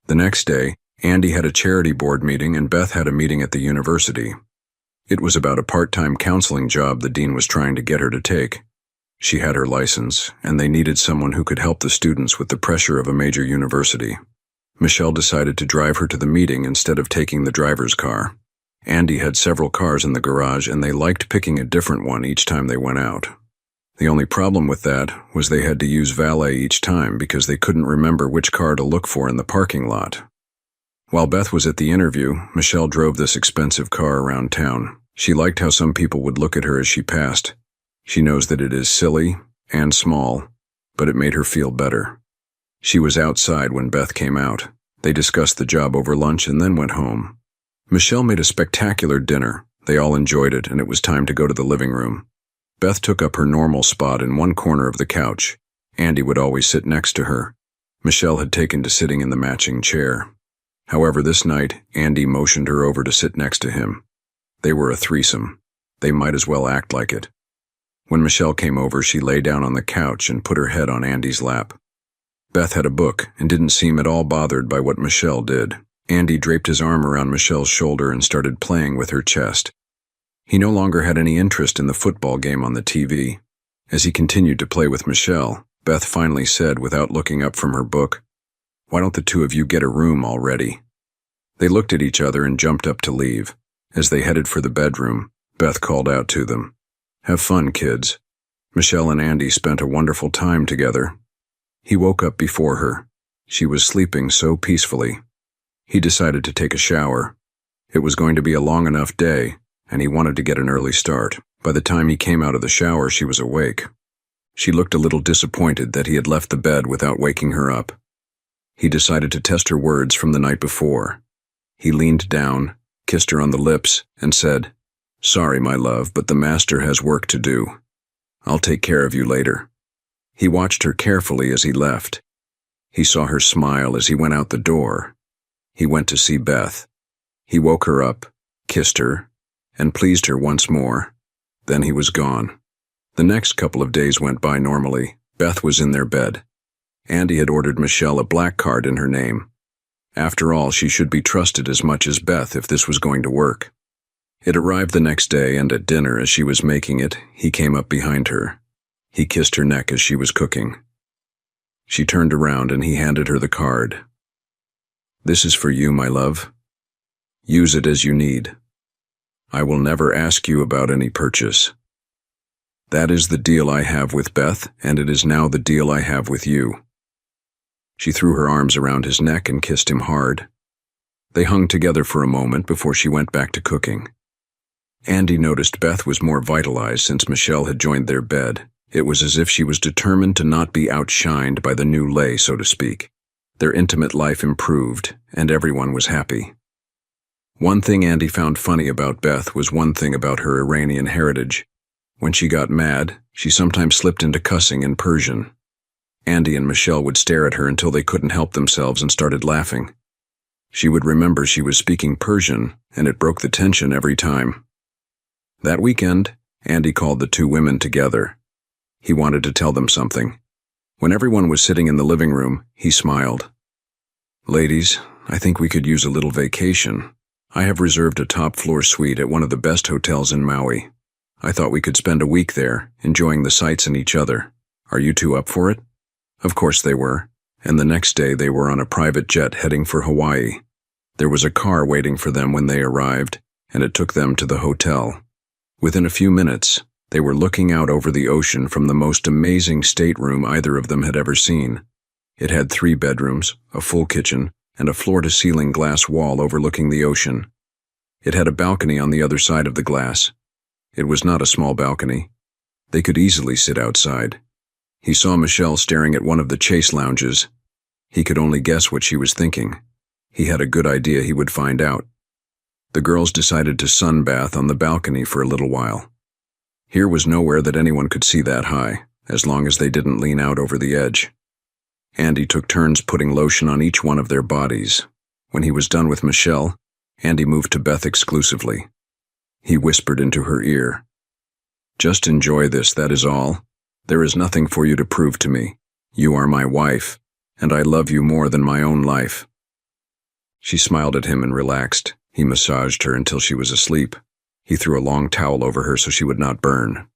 A: The next day, Andy had a charity board meeting and Beth had a meeting at the university. It was about a part-time counseling job the dean was trying to get her to take. She had her license, and they needed someone who could help the students with the pressure of a major university. Michelle decided to drive her to the meeting instead of taking the driver's car. Andy had several cars in the garage, and they liked picking a different one each time they went out. The only problem with that was they had to use valet each time because they couldn't remember which car to look for in the parking lot. While Beth was at the interview, Michelle drove this expensive car around town. She liked how some people would look at her as she passed. She knows that it is silly and small, but it made her feel better. She was outside when Beth came out. They discussed the job over lunch and then went home. Michelle made a spectacular dinner. They all enjoyed it, and it was time to go to the living room. Beth took up her normal spot in one corner of the couch. Andy would always sit next to her. Michelle had taken to sitting in the matching chair. However, this night, Andy motioned her over to sit next to him. They were a threesome. They might as well act like it. When Michelle came over, she lay down on the couch and put her head on Andy's lap. Beth had a book and didn't seem at all bothered by what Michelle did. Andy draped his arm around Michelle's shoulder and started playing with her chest. He no longer had any interest in the football game on the TV. As he continued to play with Michelle, Beth finally said, without looking up from her book, "Why don't the two of you get a room already?" They looked at each other and jumped up to leave. As they headed for the bedroom, Beth called out to them, "Have fun, kids." Michelle and Andy spent a wonderful time together. He woke up before her. She was sleeping so peacefully. He decided to take a shower. It was going to be a long enough day, and he wanted to get an early start. By the time he came out of the shower, she was awake. She looked a little disappointed that he had left the bed without waking her up. He decided to test her words from the night before. He leaned down, kissed her on the lips, and said, "Sorry, my love, but the master has work to do. I'll take care of you later." He watched her carefully as he left. He saw her smile as he went out the door. He went to see Beth. He woke her up, kissed her, and pleased her once more. Then he was gone. The next couple of days went by normally. Beth was in their bed. Andy had ordered Michelle a black card in her name. After all, she should be trusted as much as Beth if this was going to work. It arrived the next day, and at dinner, as she was making it, he came up behind her. He kissed her neck as she was cooking. She turned around and he handed her the card. "This is for you, my love. Use it as you need. I will never ask you about any purchase. That is the deal I have with Beth, and it is now the deal I have with you." She threw her arms around his neck and kissed him hard. They hung together for a moment before she went back to cooking. Andy noticed Beth was more vitalized since Michelle had joined their bed. It was as if she was determined to not be outshined by the new lay, so to speak. Their intimate life improved, and everyone was happy. One thing Andy found funny about Beth was one thing about her Iranian heritage. When she got mad, she sometimes slipped into cussing in Persian. Andy and Michelle would stare at her until they couldn't help themselves and started laughing. She would remember she was speaking Persian, and it broke the tension every time. That weekend, Andy called the two women together. He wanted to tell them something. When everyone was sitting in the living room, he smiled. "Ladies, I think we could use a little vacation. I have reserved a top-floor suite at one of the best hotels in Maui. I thought we could spend a week there, enjoying the sights and each other. Are you two up for it?" Of course they were, and the next day they were on a private jet heading for Hawaii. There was a car waiting for them when they arrived, and it took them to the hotel. Within a few minutes, they were looking out over the ocean from the most amazing stateroom either of them had ever seen. It had 3 bedrooms, a full kitchen, and a floor-to-ceiling glass wall overlooking the ocean. It had a balcony on the other side of the glass. It was not a small balcony. They could easily sit outside. He saw Michelle staring at one of the chase lounges. He could only guess what she was thinking. He had a good idea he would find out. The girls decided to sunbath on the balcony for a little while. Here was nowhere that anyone could see that high, as long as they didn't lean out over the edge. Andy took turns putting lotion on each one of their bodies. When he was done with Michelle, Andy moved to Beth exclusively. He whispered into her ear, "Just enjoy this, that is all. There is nothing for you to prove to me. You are my wife, and I love you more than my own life." She smiled at him and relaxed. He massaged her until she was asleep. He threw a long towel over her so she would not burn.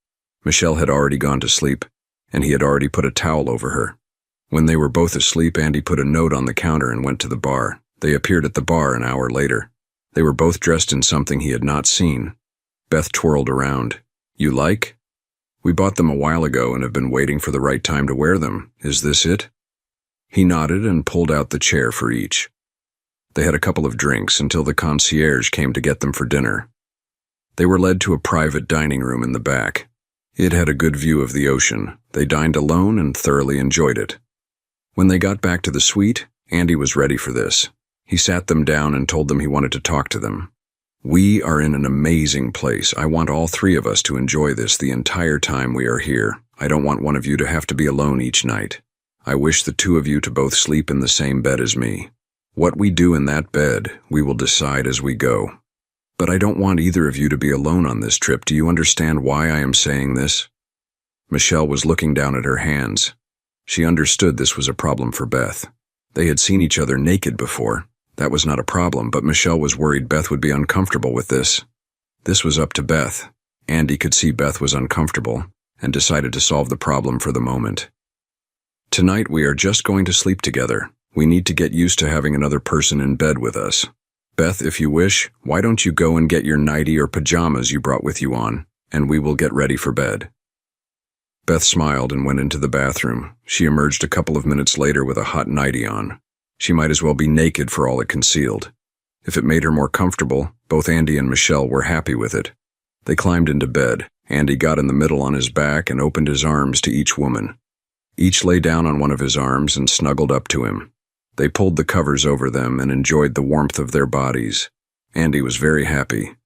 A: Michelle had already gone to sleep, and he had already put a towel over her. When they were both asleep, Andy put a note on the counter and went to the bar. They appeared at the bar an hour later. They were both dressed in something he had not seen. Beth twirled around. "You like? We bought them a while ago and have been waiting for the right time to wear them. Is this it?" He nodded and pulled out the chair for each. They had a couple of drinks until the concierge came to get them for dinner. They were led to a private dining room in the back. It had a good view of the ocean. They dined alone and thoroughly enjoyed it. When they got back to the suite, Andy was ready for this. He sat them down and told them he wanted to talk to them. "We are in an amazing place. I want all 3 of us to enjoy this the entire time we are here. I don't want one of you to have to be alone each night. I wish the 2 of you to both sleep in the same bed as me. What we do in that bed, we will decide as we go. But I don't want either of you to be alone on this trip. Do you understand why I am saying this? Michelle was looking down at her hands. She understood this was a problem for Beth. They had seen each other naked before. That was not a problem, but Michelle was worried Beth would be uncomfortable with this. This was up to Beth. Andy could see Beth was uncomfortable and decided to solve the problem for the moment. Tonight we are just going to sleep together. We need to get used to having another person in bed with us. Beth, if you wish, why don't you go and get your nightie or pajamas you brought with you on, and we will get ready for bed. Beth smiled and went into the bathroom. She emerged a couple of minutes later with a hot nightie on. She might as well be naked for all it concealed. If it made her more comfortable, both Andy and Michelle were happy with it. They climbed into bed. Andy got in the middle on his back and opened his arms to each woman. Each lay down on one of his arms and snuggled up to him. They pulled the covers over them and enjoyed the warmth of their bodies. Andy was very happy.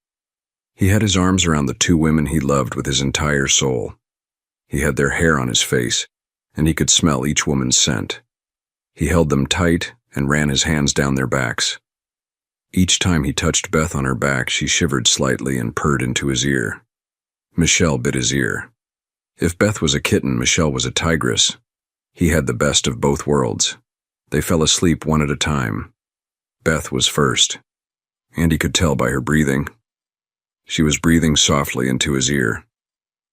A: He had his arms around the two women he loved with his entire soul. He had their hair on his face, and he could smell each woman's scent. He held them tight and ran his hands down their backs. Each time he touched Beth on her back, she shivered slightly and purred into his ear. Michelle bit his ear. If Beth was a kitten, Michelle was a tigress. He had the best of both worlds. They fell asleep one at a time. Beth was first. Andy could tell by her breathing. She was breathing softly into his ear.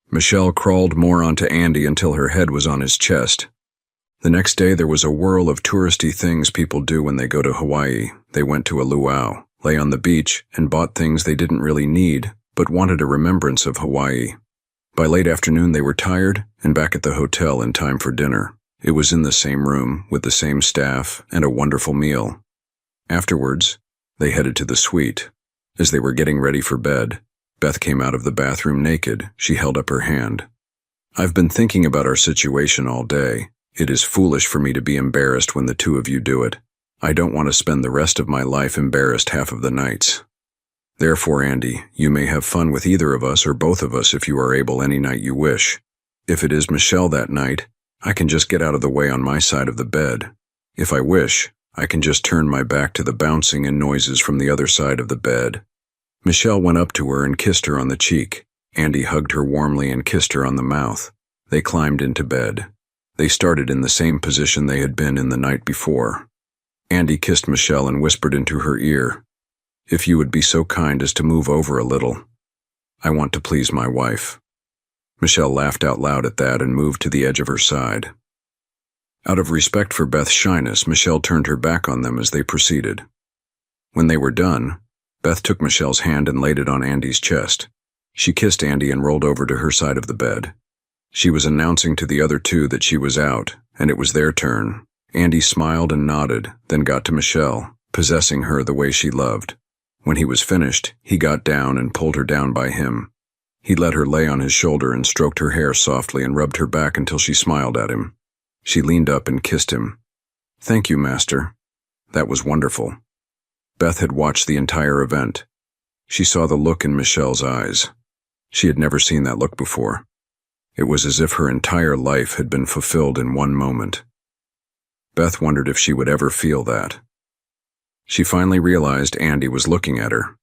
A: Michelle crawled more onto Andy until her head was on his chest. The next day there was a whirl of touristy things people do when they go to Hawaii. They went to a luau, lay on the beach, and bought things they didn't really need, but wanted a remembrance of Hawaii. By late afternoon they were tired and back at the hotel in time for dinner. It was in the same room, with the same staff, and a wonderful meal. Afterwards, they headed to the suite. As they were getting ready for bed, Beth came out of the bathroom naked. She held up her hand. "I've been thinking about our situation all day. It is foolish for me to be embarrassed when the two of you do it. I don't want to spend the rest of my life embarrassed half of the nights. Therefore, Andy, you may have fun with either of us or both of us if you are able any night you wish. If it is Michelle that night, I can just get out of the way on my side of the bed. If I wish, I can just turn my back to the bouncing and noises from the other side of the bed." Michelle went up to her and kissed her on the cheek. Andy hugged her warmly and kissed her on the mouth. They climbed into bed. They started in the same position they had been in the night before. Andy kissed Michelle and whispered into her ear, "If you would be so kind as to move over a little. I want to please my wife." Michelle laughed out loud at that and moved to the edge of her side. Out of respect for Beth's shyness, Michelle turned her back on them as they proceeded. When they were done, Beth took Michelle's hand and laid it on Andy's chest. She kissed Andy and rolled over to her side of the bed. She was announcing to the other two that she was out, and it was their turn. Andy smiled and nodded, then got to Michelle, possessing her the way she loved. When he was finished, he got down and pulled her down by him. He let her lay on his shoulder and stroked her hair softly and rubbed her back until she smiled at him. She leaned up and kissed him. "Thank you, Master. That was wonderful." Beth had watched the entire event. She saw the look in Michelle's eyes. She had never seen that look before. It was as if her entire life had been fulfilled in one moment. Beth wondered if she would ever feel that. She finally realized Andy was looking at her.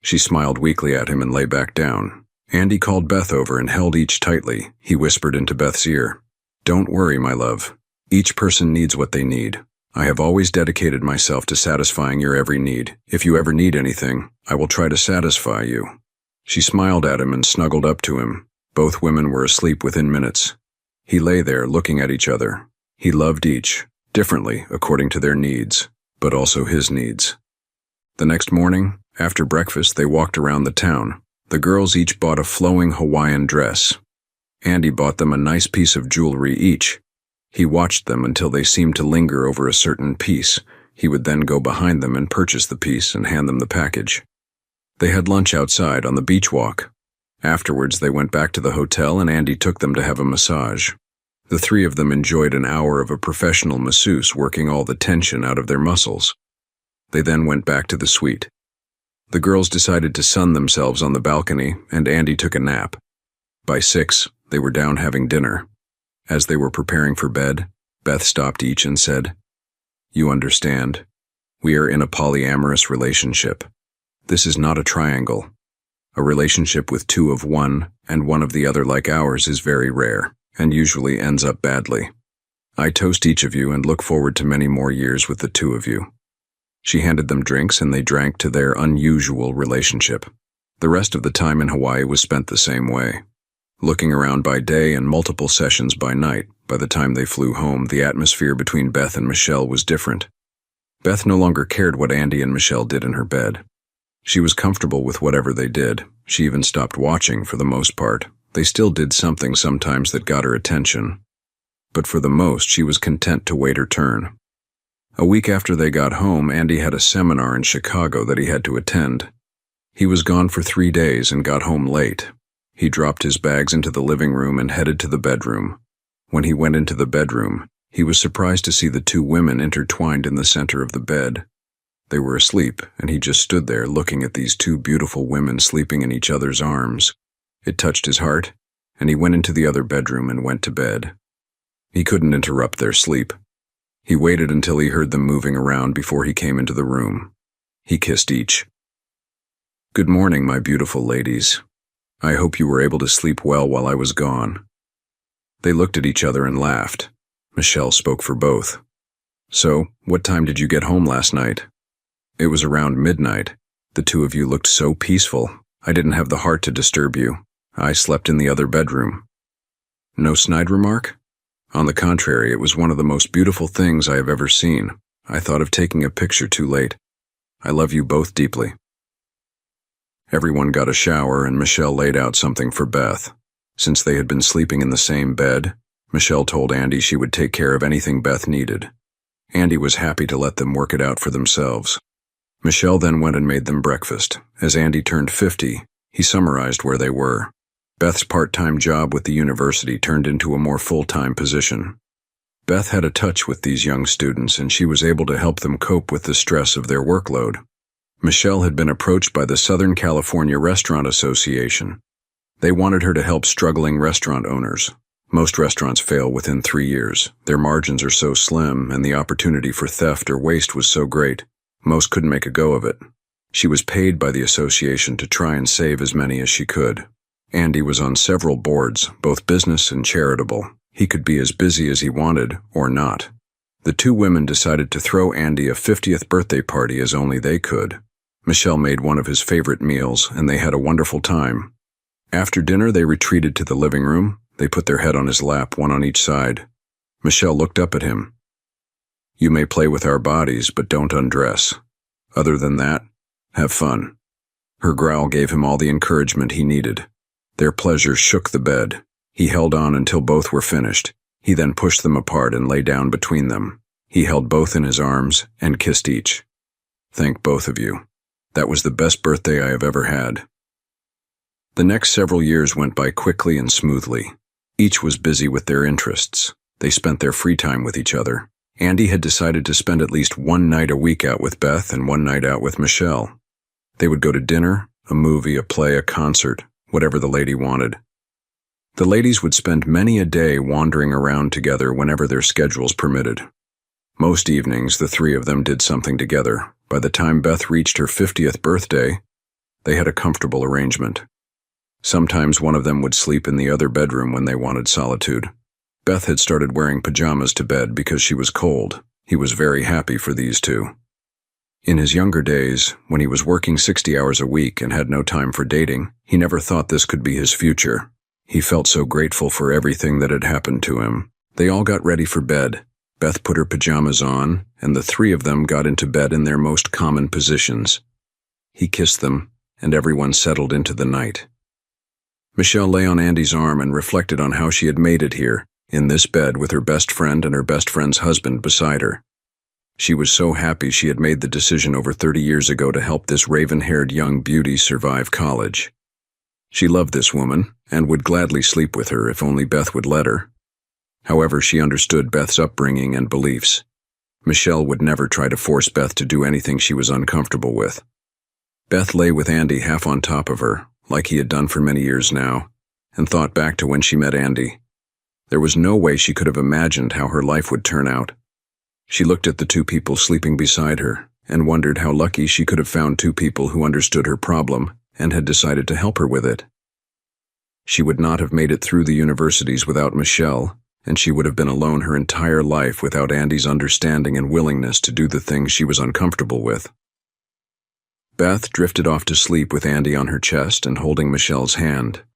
A: She smiled weakly at him and lay back down. Andy called Beth over and held each tightly. He whispered into Beth's ear, "Don't worry, my love. Each person needs what they need. I have always dedicated myself to satisfying your every need. If you ever need anything, I will try to satisfy you." She smiled at him and snuggled up to him. Both women were asleep within minutes. He lay there looking at each other. He loved each, differently according to their needs, but also his needs. The next morning, after breakfast, they walked around the town. The girls each bought a flowing Hawaiian dress. Andy bought them a nice piece of jewelry each. He watched them until they seemed to linger over a certain piece. He would then go behind them and purchase the piece and hand them the package. They had lunch outside on the beach walk. Afterwards, they went back to the hotel and Andy took them to have a massage. The three of them enjoyed an hour of a professional masseuse working all the tension out of their muscles. They then went back to the suite. The girls decided to sun themselves on the balcony, and Andy took a nap. By 6, they were down having dinner. As they were preparing for bed, Beth stopped each and said, "You understand. We are in a polyamorous relationship. This is not a triangle. A relationship with two of one and one of the other like ours is very rare, and usually ends up badly. I toast each of you and look forward to many more years with the two of you." She handed them drinks and they drank to their unusual relationship. The rest of the time in Hawaii was spent the same way. Looking around by day and multiple sessions by night, by the time they flew home, the atmosphere between Beth and Michelle was different. Beth no longer cared what Andy and Michelle did in her bed. She was comfortable with whatever they did. She even stopped watching for the most part. They still did something sometimes that got her attention. But for the most, she was content to wait her turn. A week after they got home, Andy had a seminar in Chicago that he had to attend. He was gone for 3 days and got home late. He dropped his bags into the living room and headed to the bedroom. When he went into the bedroom, he was surprised to see the two women intertwined in the center of the bed. They were asleep, and he just stood there looking at these two beautiful women sleeping in each other's arms. It touched his heart, and he went into the other bedroom and went to bed. He couldn't interrupt their sleep. He waited until he heard them moving around before he came into the room. He kissed each. "Good morning, my beautiful ladies. I hope you were able to sleep well while I was gone." They looked at each other and laughed. Michelle spoke for both. "So, what time did you get home last night?" "It was around midnight. The two of you looked so peaceful. I didn't have the heart to disturb you. I slept in the other bedroom." No snide remark? On the contrary, it was one of the most beautiful things I have ever seen. I thought of taking a picture too late. I love you both deeply. Everyone got a shower and Michelle laid out something for Beth. Since they had been sleeping in the same bed, Michelle told Andy she would take care of anything Beth needed. Andy was happy to let them work it out for themselves. Michelle then went and made them breakfast. As Andy turned 50, he summarized where they were. Beth's part-time job with the university turned into a more full-time position. Beth had a touch with these young students, and she was able to help them cope with the stress of their workload. Michelle had been approached by the Southern California Restaurant Association. They wanted her to help struggling restaurant owners. Most restaurants fail within 3 years. Their margins are so slim, and the opportunity for theft or waste was so great. Most couldn't make a go of it. She was paid by the association to try and save as many as she could. Andy was on several boards, both business and charitable. He could be as busy as he wanted, or not. The two women decided to throw Andy a 50th birthday party as only they could. Michelle made one of his favorite meals, and they had a wonderful time. After dinner, they retreated to the living room. They put their head on his lap, one on each side. Michelle looked up at him. "You may play with our bodies, but don't undress. Other than that, have fun." Her growl gave him all the encouragement he needed. Their pleasure shook the bed. He held on until both were finished. He then pushed them apart and lay down between them. He held both in his arms and kissed each. "Thank both of you. That was the best birthday I have ever had." The next several years went by quickly and smoothly. Each was busy with their interests. They spent their free time with each other. Andy had decided to spend at least one night a week out with Beth and one night out with Michelle. They would go to dinner, a movie, a play, a concert, whatever the lady wanted. The ladies would spend many a day wandering around together whenever their schedules permitted. Most evenings, the three of them did something together. By the time Beth reached her 50th birthday, they had a comfortable arrangement. Sometimes one of them would sleep in the other bedroom when they wanted solitude. Beth had started wearing pajamas to bed because she was cold. He was very happy for these two. In his younger days, when he was working 60 hours a week and had no time for dating, he never thought this could be his future. He felt so grateful for everything that had happened to him. They all got ready for bed. Beth put her pajamas on, and the three of them got into bed in their most common positions. He kissed them, and everyone settled into the night. Michelle lay on Andy's arm and reflected on how she had made it here, in this bed with her best friend and her best friend's husband beside her. She was so happy she had made the decision over 30 years ago to help this raven-haired young beauty survive college. She loved this woman and would gladly sleep with her if only Beth would let her. However, she understood Beth's upbringing and beliefs. Michelle would never try to force Beth to do anything she was uncomfortable with. Beth lay with Andy half on top of her, like he had done for many years now, and thought back to when she met Andy. There was no way she could have imagined how her life would turn out. She looked at the two people sleeping beside her and wondered how lucky she could have found two people who understood her problem and had decided to help her with it. She would not have made it through the universities without Michelle, and she would have been alone her entire life without Andy's understanding and willingness to do the things she was uncomfortable with. Beth drifted off to sleep with Andy on her chest and holding Michelle's hand.